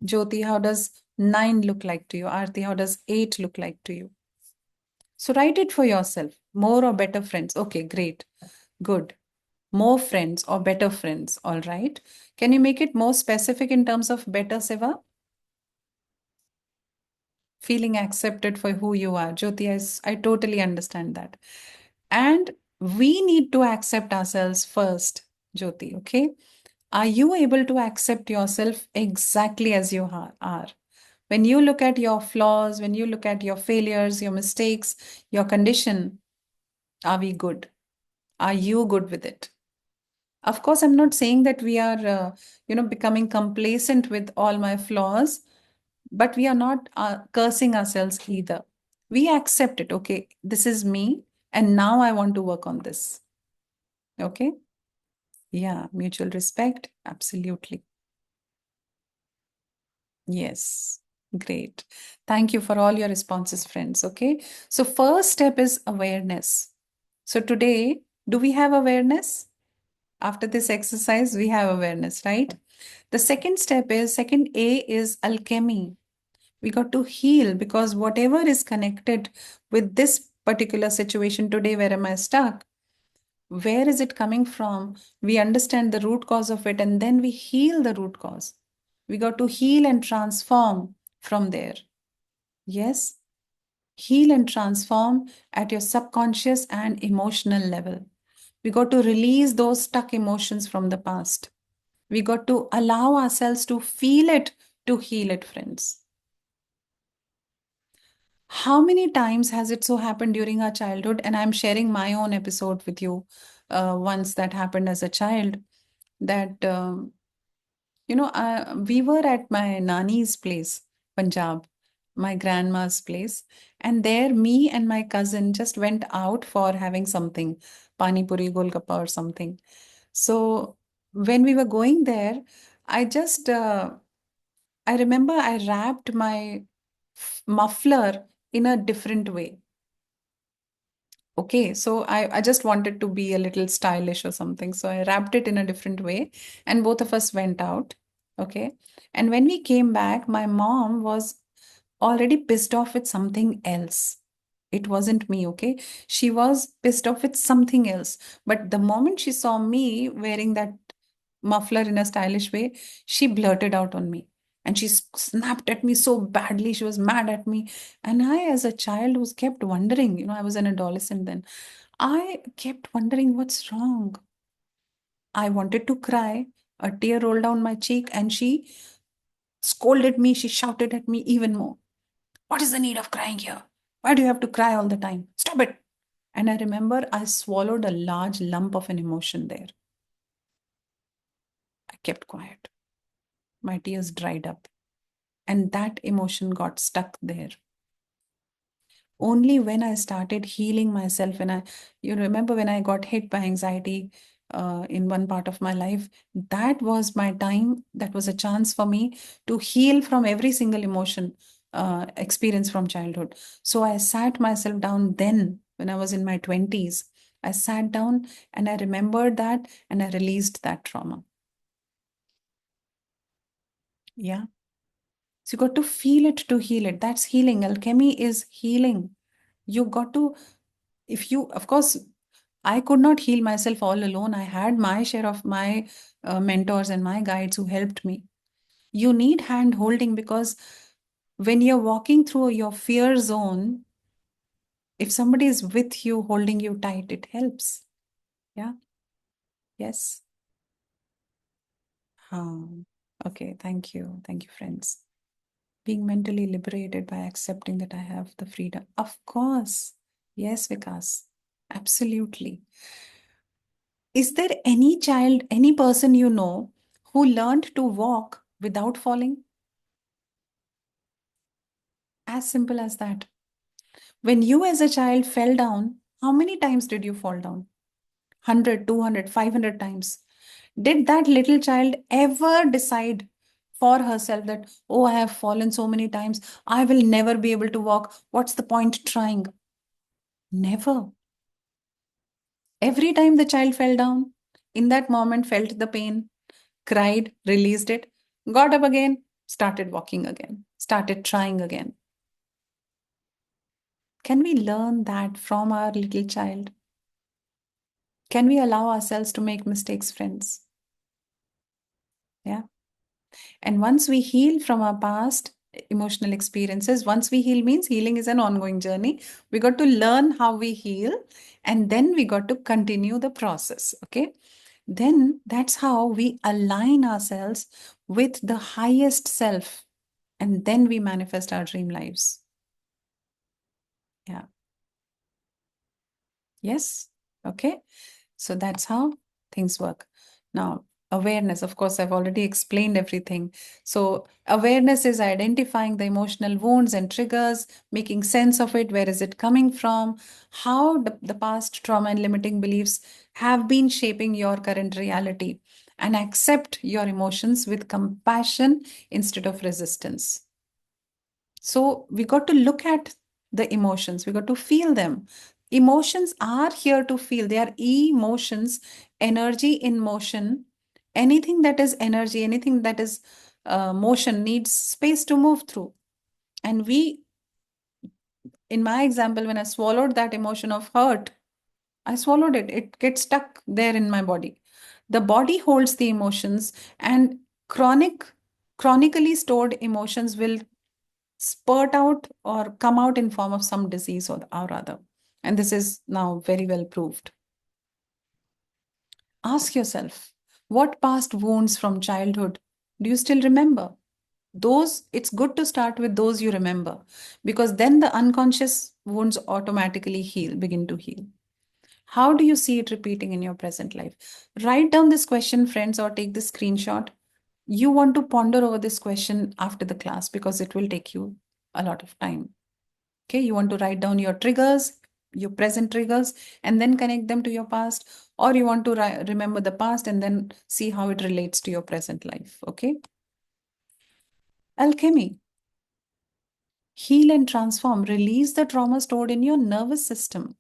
Jyoti, how does 9 look like to you? Aarti, how does 8 look like to you? So, write it for yourself. More or better friends? Okay, great. Good. More friends or better friends. All right. Can you make it more specific in terms of better, Siva? Feeling accepted for who you are. Jyoti, I totally understand that. And we need to accept ourselves first, Jyoti, okay? Are you able to accept yourself exactly as you are? When you look at your flaws, when you look at your failures, your mistakes, your condition, are we good? Are you good with it? Of course, I'm not saying that we are, becoming complacent with all my flaws, but we are not cursing ourselves either. We accept it. Okay, this is me, and now I want to work on this. Okay, yeah, mutual respect, absolutely. Yes, Great. Thank you for all your responses, friends. Okay. So, first step is awareness. So, today, do we have awareness? After this exercise, we have awareness, right? The second step is, second A is alchemy. We got to heal because whatever is connected with this particular situation today, where am I stuck? Where is it coming from? We understand the root cause of it and then we heal the root cause. We got to heal and transform from there. Yes, heal and transform at your subconscious and emotional level. We got to release those stuck emotions from the past. We got to allow ourselves to feel it, to heal it, friends. How many times has it so happened during our childhood? And I'm sharing my own episode with you. Once that happened as a child, that we were at my nani's place, Punjab, my grandma's place, and there me and my cousin just went out for having something, pani puri, golgappa, or something. So when we were going there, I just I remember I wrapped my muffler in a different way. Okay, so I just wanted to be a little stylish or something. So I wrapped it in a different way, and both of us went out. Okay. And when we came back, my mom was already pissed off with something else. It wasn't me, okay? She was pissed off with something else. But the moment she saw me wearing that muffler in a stylish way, she blurted out on me. And she snapped at me so badly. She was mad at me. And I, as a child, was kept wondering, I was an adolescent then. I kept wondering what's wrong. I wanted to cry. A tear rolled down my cheek, and she scolded me. She shouted at me even more. What is the need of crying here? Why do you have to cry all the time? Stop it. And I remember I swallowed a large lump of an emotion there. I kept quiet. My tears dried up, and that emotion got stuck there. Only when I started healing myself, and you remember when I got hit by anxiety in one part of my life, that was my time. That was a chance for me to heal from every single emotion experience from childhood. So I sat myself down then when I was in my 20s. I sat down and I remembered that and I released that trauma. Yeah. So you got to feel it to heal it. That's healing. Alchemy is healing. You got to, if you, of course, I could not heal myself all alone. I had my share of my mentors and my guides who helped me. You need hand holding because when you're walking through your fear zone, if somebody is with you, holding you tight, it helps. Yeah. Yes. Okay. Thank you. Thank you, friends. Being mentally liberated by accepting that I have the freedom. Of course. Yes, Vikas. Absolutely. Is there any child, any person you know who learned to walk without falling? As simple as that. When you as a child fell down, how many times did you fall down? 100, 200, 500 times. Did that little child ever decide for herself that, oh, I have fallen so many times, I will never be able to walk. What's the point trying? Never. Every time the child fell down, in that moment, felt the pain, cried, released it, got up again, started walking again, started trying again. Can we learn that from our little child? Can we allow ourselves to make mistakes, friends? Yeah. And once we heal from our past emotional experiences, once we heal means healing is an ongoing journey. We got to learn how we heal and then we got to continue the process. Okay. Then that's how we align ourselves with the highest self. And then we manifest our dream lives. Yeah. Yes. Okay. So that's how things work. Now, awareness, of course, I've already explained everything. So, awareness is identifying the emotional wounds and triggers, making sense of it. Where is it coming from? How the past trauma and limiting beliefs have been shaping your current reality, and accept your emotions with compassion instead of resistance. So we got to look at the emotions, we got to feel them. Emotions are here to feel, they are emotions, energy in motion. Anything that is energy, anything that is motion needs space to move through. And we, in my example, when I swallowed that emotion of hurt, I swallowed it. It gets stuck there in my body. The body holds the emotions, and chronically stored emotions will spurt out or come out in form of some disease or other. And this is now very well proved. Ask yourself, what past wounds from childhood do you still remember? Those, it's good to start with those you remember, because then the unconscious wounds automatically begin to heal. How do you see it repeating in your present life? Write down this question, friends, or take this screenshot. You want to ponder over this question after the class because it will take you a lot of time. Okay, you want to write down your triggers, your present triggers, and then connect them to your past, or you want to remember the past and then see how it relates to your present life. Okay, alchemy. Heal and transform. Release the trauma stored in your nervous system.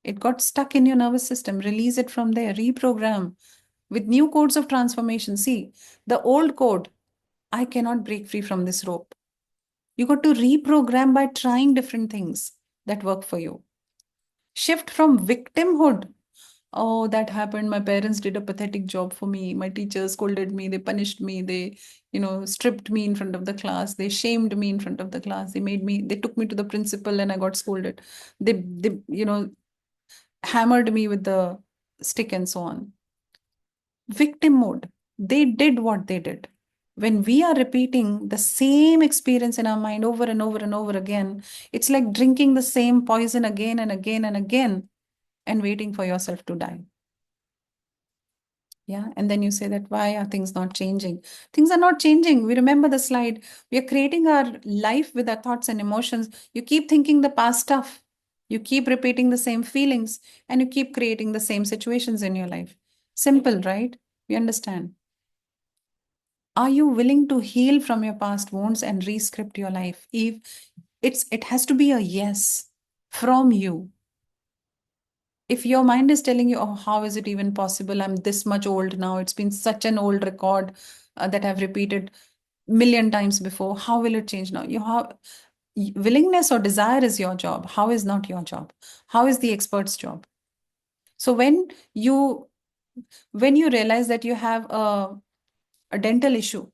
It got stuck in your nervous system. Release it from there. Reprogram with new codes of transformation. See, the old code, I cannot break free from this rope. You got to reprogram by trying different things that work for you. Shift from victimhood. Oh, that happened. My parents did a pathetic job for me. My teachers scolded me. They punished me. They, stripped me in front of the class. They shamed me in front of the class. They took me to the principal and I got scolded. They hammered me with the stick and so on. Victim mode. They did what they did. When we are repeating the same experience in our mind over and over and over again, it's like drinking the same poison again and again and again and waiting for yourself to die. Yeah. And then you say that why are things not changing? Things are not changing. We remember the slide. We are creating our life with our thoughts and emotions. You keep thinking the past stuff. You keep repeating the same feelings and you keep creating the same situations in your life. Simple, right? We understand. Are you willing to heal from your past wounds and rescript your life? If it has to be a yes from you. If your mind is telling you, oh, how is it even possible? I'm this much old now. It's been such an old record that I've repeated million times before. How will it change now? You have willingness or desire is your job. How is not your job? How is the expert's job? So you when you realize that you have a dental issue,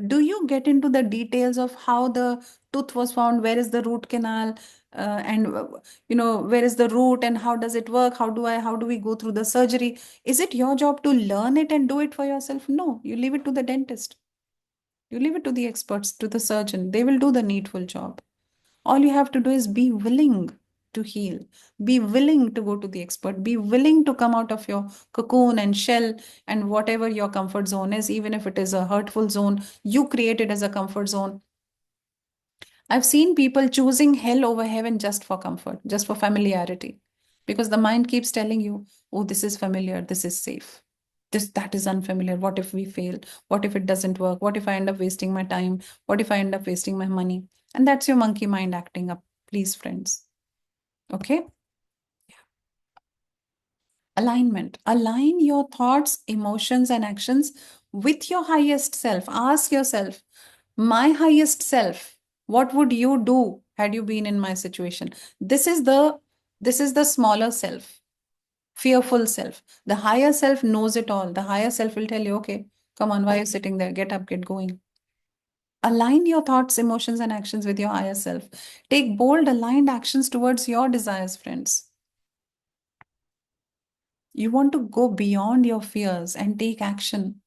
do you get into the details of how the tooth was found, where is the root canal, and where is the root and how does it work, how do we go through the surgery? Is it your job to learn it and do it for yourself? No, you leave it to the dentist, you leave it to the experts, to the surgeon. They will do the needful job. All you have to do is be willing to heal, be willing to go to the expert, be willing to come out of your cocoon and shell and whatever your comfort zone is, even if it is a hurtful zone you created as a comfort zone. I've seen people choosing hell over heaven just for comfort, just for familiarity, because the mind keeps telling you, oh, this is familiar, this is safe. That is unfamiliar. What if we fail? What if it doesn't work? What if I end up wasting my time? What if I end up wasting my money? And that's your monkey mind acting up, please, friends. Okay. Alignment. Align your thoughts, emotions, and actions with your highest self. Ask yourself, my highest self, what would you do had you been in my situation? This is the smaller self, fearful self. The higher self knows it all. The higher self will tell you, okay, come on, why are you sitting there? Get up, get going. Align your thoughts, emotions, and actions with your higher self. Take bold, aligned actions towards your desires, friends. You want to go beyond your fears and take action.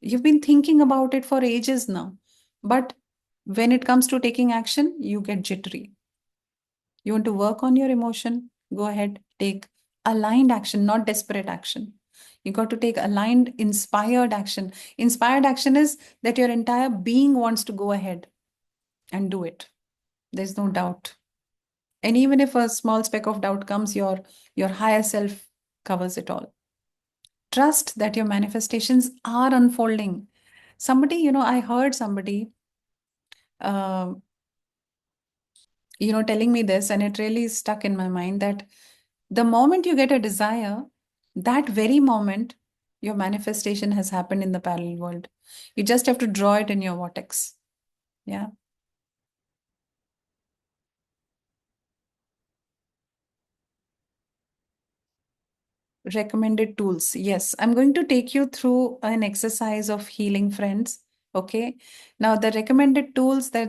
You've been thinking about it for ages now, but when it comes to taking action, you get jittery. You want to work on your emotion? Go ahead, take aligned action, not desperate action. You got to take aligned, inspired action. Inspired action is that your entire being wants to go ahead and do it. There's no doubt. And even if a small speck of doubt comes, your higher self covers it all. Trust that your manifestations are unfolding. Somebody, I heard somebody uh, telling me this, and it really stuck in my mind that the moment you get a desire, that very moment, your manifestation has happened in the parallel world. You just have to draw it in your vortex. Yeah. Recommended tools. Yes, I'm going to take you through an exercise of healing, friends. Okay. Now, the recommended tools, there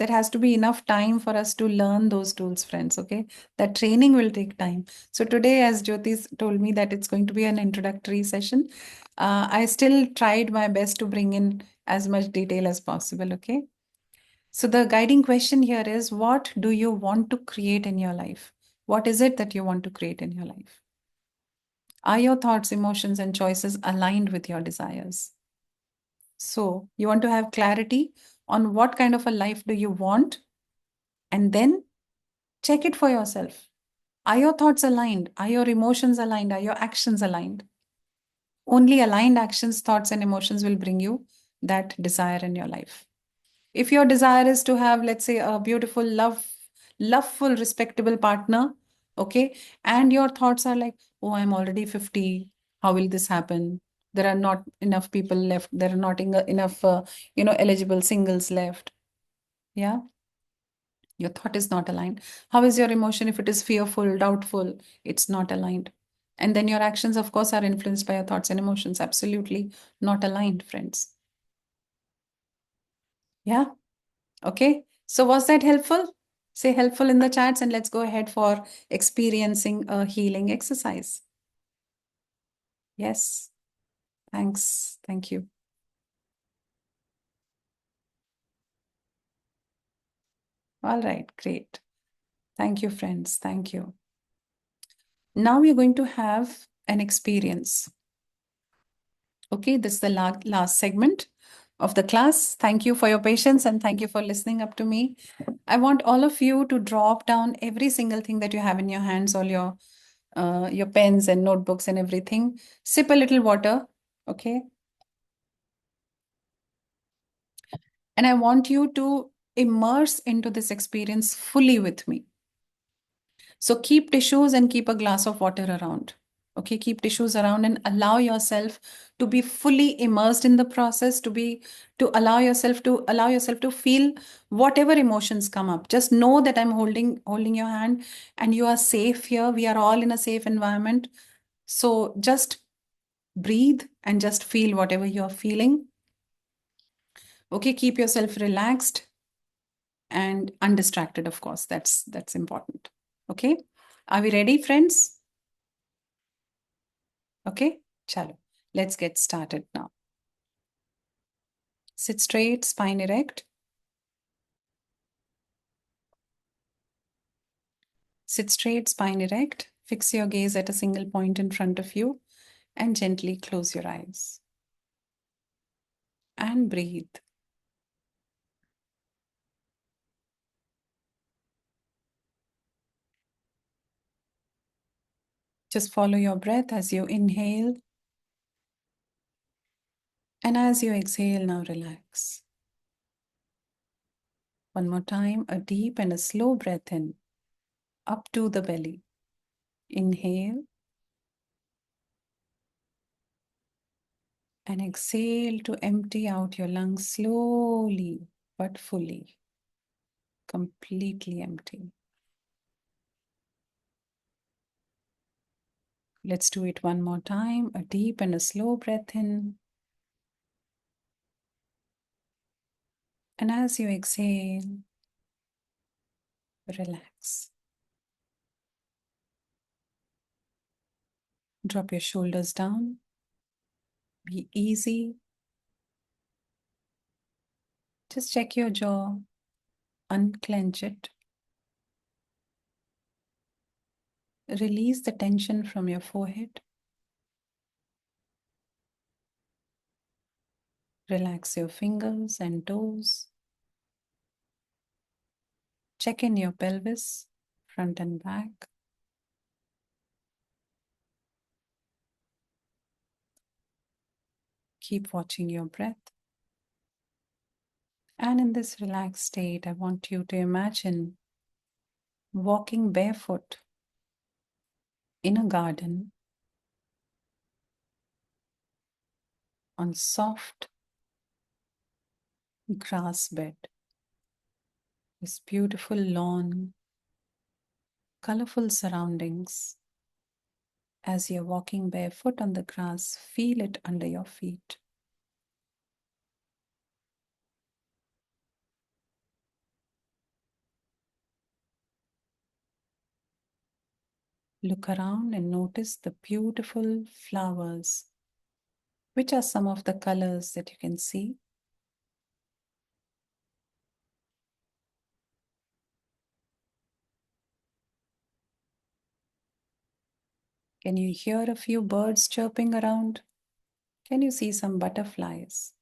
has to be enough time for us to learn those tools, friends. Okay. That training will take time. So today, as Jyoti's told me that it's going to be an introductory session, I still tried my best to bring in as much detail as possible. Okay. So the guiding question here is, what do you want to create in your life? What is it that you want to create in your life? Are your thoughts, emotions, and choices aligned with your desires? So, you want to have clarity on what kind of a life do you want, and then check it for yourself. Are your thoughts aligned? Are your emotions aligned? Are your actions aligned? Only aligned actions, thoughts, and emotions will bring you that desire in your life. If your desire is to have, let's say, a beautiful, loveful, respectable partner, okay, and your thoughts are like, oh, I'm already 50, how will this happen? There are not enough people left, there are not enough eligible singles left. Yeah, your thought is not aligned. How is your emotion? If it is fearful, doubtful, it's not aligned. And then your actions, of course, are influenced by your thoughts and emotions. Absolutely not aligned, friends. Yeah. Okay, so was that helpful? Say helpful in the chats, and let's go ahead for experiencing a healing exercise. Yes, thanks. Thank you. All right, great. Thank you, friends. Thank you. Now we're going to have an experience. Okay, this is the last segment of the class. Thank you for your patience and thank you for listening up to me. I want all of you to drop down every single thing that you have in your hands, all your pens and notebooks and everything. Sip a little water, okay? And I want you to immerse into this experience fully with me. So keep tissues and keep a glass of water around. Okay, keep tissues around and allow yourself to be fully immersed in the process, to allow yourself to feel whatever emotions come up. Just know that I'm holding your hand and you are safe here. We are all in a safe environment. So just breathe and just feel whatever you're feeling. Okay, keep yourself relaxed and undistracted, of course. That's important. Okay, are we ready, friends? Okay, chalo. Let's get started now. Sit straight, spine erect. Sit straight, spine erect. Fix your gaze at a single point in front of you and gently close your eyes. And breathe. Just follow your breath as you inhale. And as you exhale, now relax. One more time, a deep and a slow breath in, up to the belly. Inhale and exhale to empty out your lungs slowly but fully, completely empty. Let's do it one more time. A deep and a slow breath in. And as you exhale, relax. Drop your shoulders down. Be easy. Just check your jaw. Unclench it. Release the tension from your forehead. Relax your fingers and toes. Check in your pelvis, front and back. Keep watching your breath. And in this relaxed state, I want you to imagine walking barefoot in a garden on soft grass bed. This beautiful lawn, colorful surroundings. As you're walking barefoot on the grass, feel it under your feet. Look around and notice the beautiful flowers. Which are some of the colors that you can see? Can you hear a few birds chirping around? Can you see some butterflies?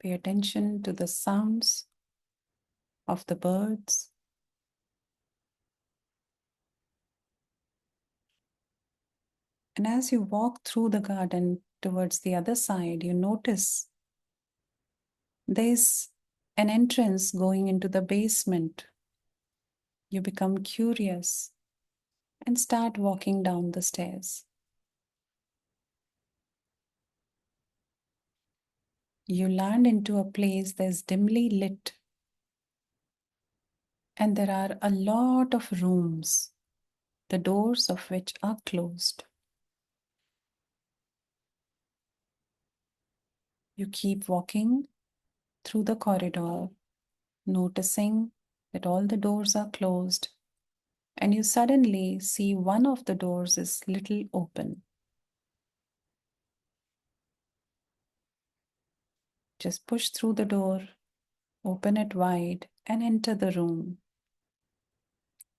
Pay attention to the sounds of the birds. And as you walk through the garden towards the other side, you notice there's an entrance going into the basement. You become curious and start walking down the stairs. You land into a place that's dimly lit, and there are a lot of rooms, the doors of which are closed. You keep walking through the corridor, noticing that all the doors are closed, and you suddenly see one of the doors is little open. Just push through the door, open it wide, and enter the room.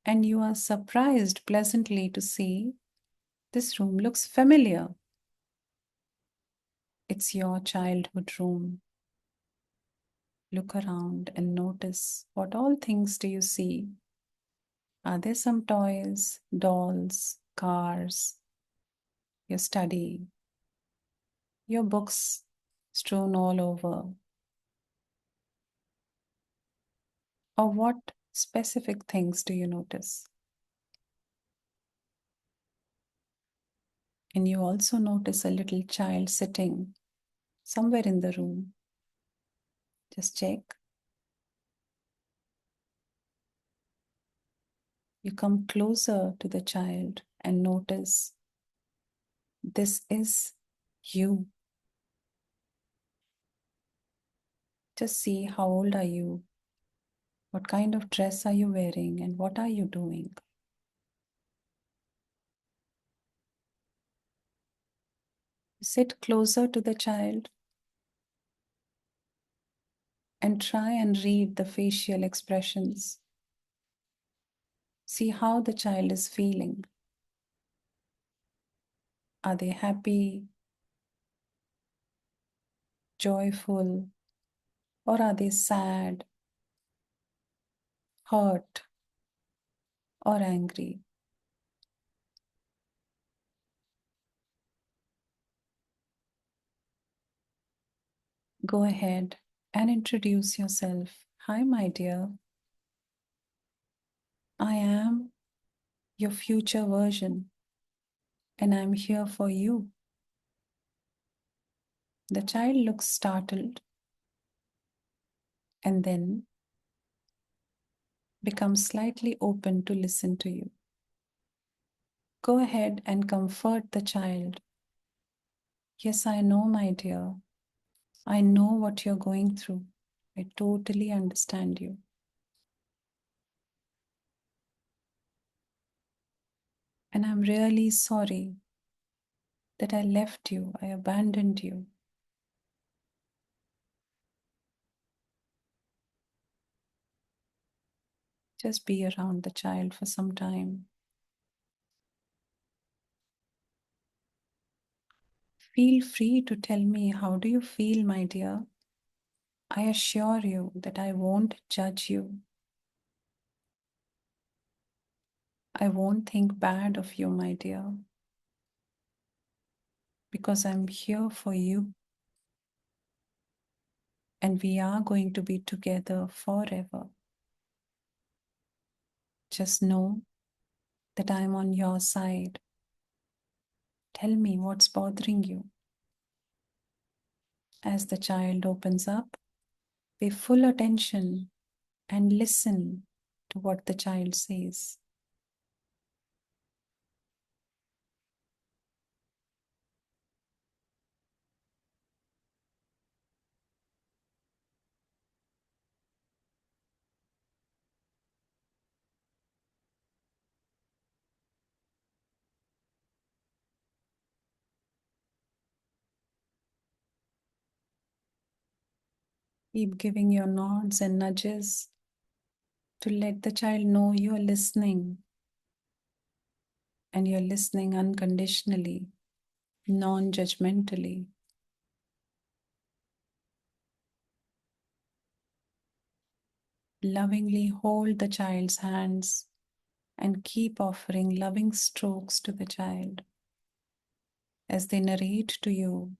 And you are surprised pleasantly to see this room looks familiar. It's your childhood room. Look around and notice what all things do you see? Are there some toys, dolls, cars, your study, your books strewn all over? Or what specific things do you notice? And you also notice a little child sitting somewhere in the room. Just check. You come closer to the child and notice this is you. Just see how old are you? What kind of dress are you wearing and what are you doing? Sit closer to the child and try and read the facial expressions. See how the child is feeling. Are they happy, joyful, or are they sad, hurt, or angry? Go ahead and introduce yourself. Hi, my dear. I am your future version and I'm here for you. The child looks startled and then becomes slightly open to listen to you. Go ahead and comfort the child. Yes, I know, my dear. I know what you're going through. I totally understand you. And I'm really sorry that I left you, I abandoned you. Just be around the child for some time. Feel free to tell me, how do you feel, my dear? I assure you that I won't judge you. I won't think bad of you, my dear, because I'm here for you. and we are going to be together forever. Just know that I'm on your side. Tell me what's bothering you. As the child opens up, pay full attention and listen to what the child says. Keep giving your nods and nudges to let the child know you're listening, and you're listening unconditionally, non judgmentally. Lovingly hold the child's hands and keep offering loving strokes to the child as they narrate to you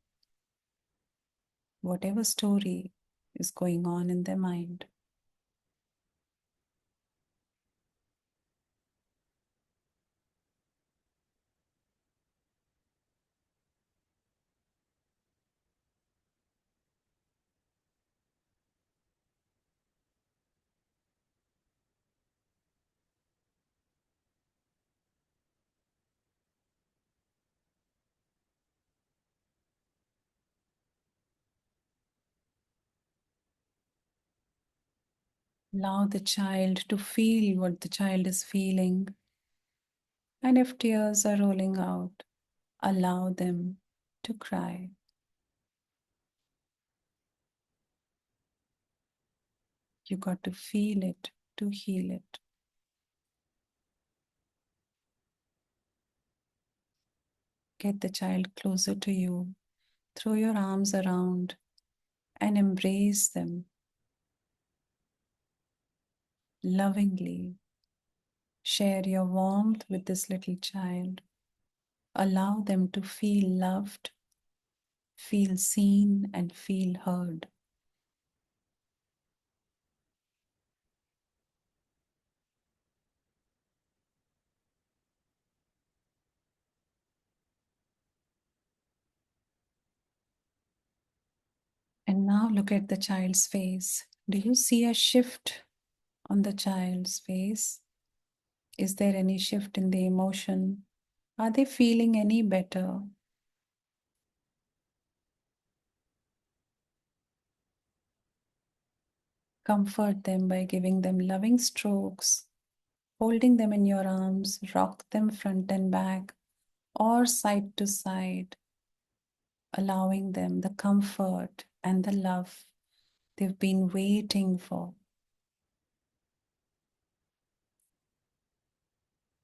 whatever story is going on in their mind. Allow the child to feel what the child is feeling. And if tears are rolling out, allow them to cry. You got to feel it to heal it. Get the child closer to you. Throw your arms around and embrace them lovingly. Share your warmth with this little child. Allow them to feel loved, feel seen, and feel heard. And now look at the child's face. Do you see a shift on the child's face? Is there any shift in the emotion? Are they feeling any better? Comfort them by giving them loving strokes, holding them in your arms, rock them front and back or side to side, allowing them the comfort and the love they've been waiting for.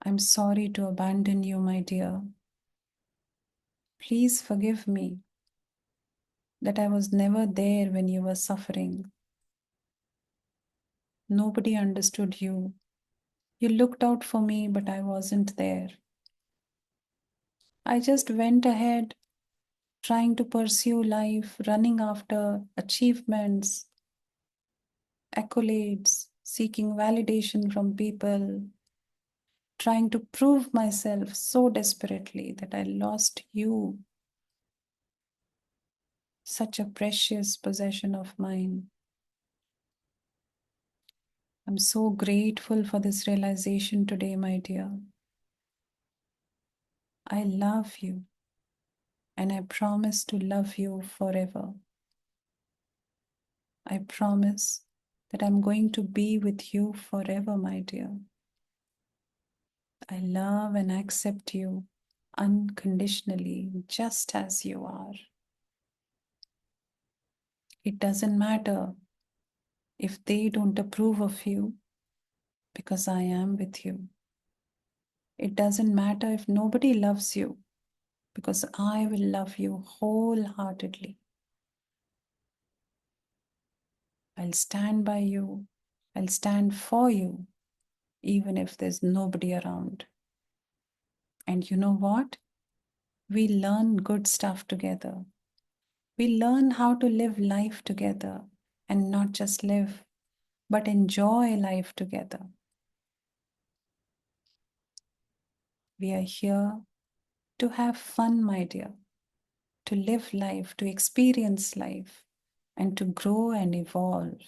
I'm sorry to abandon you, my dear. Please forgive me that I was never there when you were suffering. Nobody understood you. You looked out for me, but I wasn't there. I just went ahead trying to pursue life, running after achievements, accolades, seeking validation from people, trying to prove myself so desperately that I lost you, such a precious possession of mine. I'm so grateful for this realization today, my dear. I love you, and I promise to love you forever. I promise that I'm going to be with you forever, my dear. I love and accept you unconditionally, just as you are. It doesn't matter if they don't approve of you, because I am with you. It doesn't matter if nobody loves you, because I will love you wholeheartedly. I'll stand by you. I'll stand for you, even if there's nobody around. And you know what? We learn good stuff together. We learn how to live life together. and not just live, but enjoy life together. We are here to have fun, my dear, to live life, to experience life, and to grow and evolve.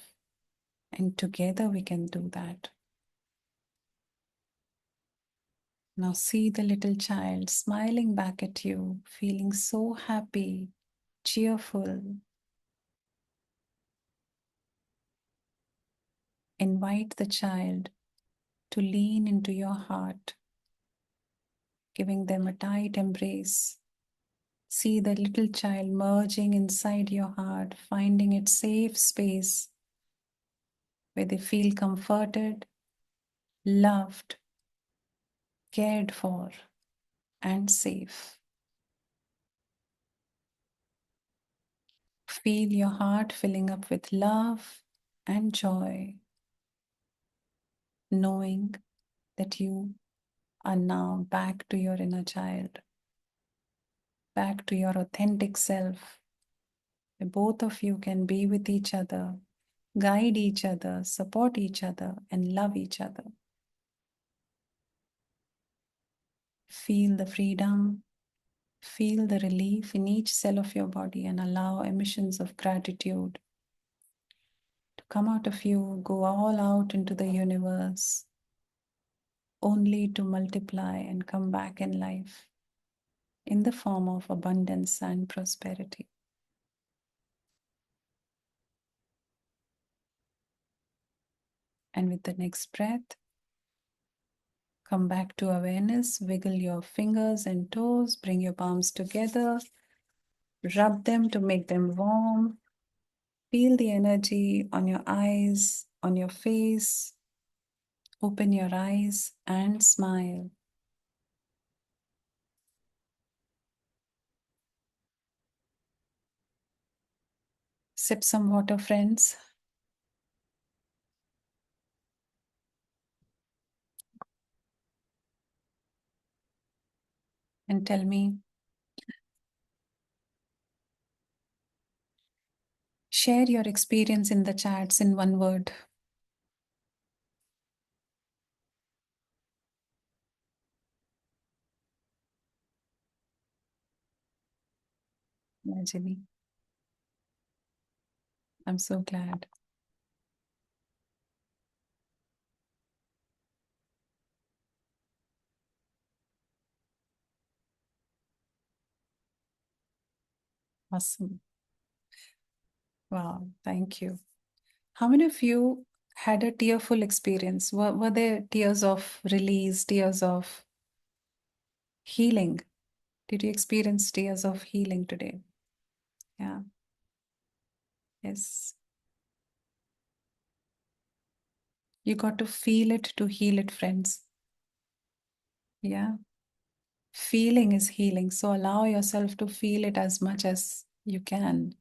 And together we can do that. Now see the little child smiling back at you, feeling so happy, cheerful. Invite the child to lean into your heart, giving them a tight embrace. See the little child merging inside your heart, finding its safe space where they feel comforted, loved, cared for, and safe. Feel your heart filling up with love and joy, knowing that you are now back to your inner child, back to your authentic self, where both of you can be with each other, guide each other, support each other, and love each other. Feel the freedom, feel the relief in each cell of your body, and allow emissions of gratitude to come out of you, go all out into the universe, only to multiply and come back in life in the form of abundance and prosperity. And with the next breath, come back to awareness, wiggle your fingers and toes, bring your palms together, rub them to make them warm. Feel the energy on your eyes, on your face. Open your eyes and smile. Sip some water, friends, and tell me, share your experience in the chats in one word. Rajani, I'm so glad. Awesome. Wow, thank you. How many of you had a tearful experience? Were there tears of release, tears of healing? Did you experience tears of healing today? Yeah, yes. You got to feel it to heal it, friends. Yeah. Feeling is healing. So allow yourself to feel it as much as you can.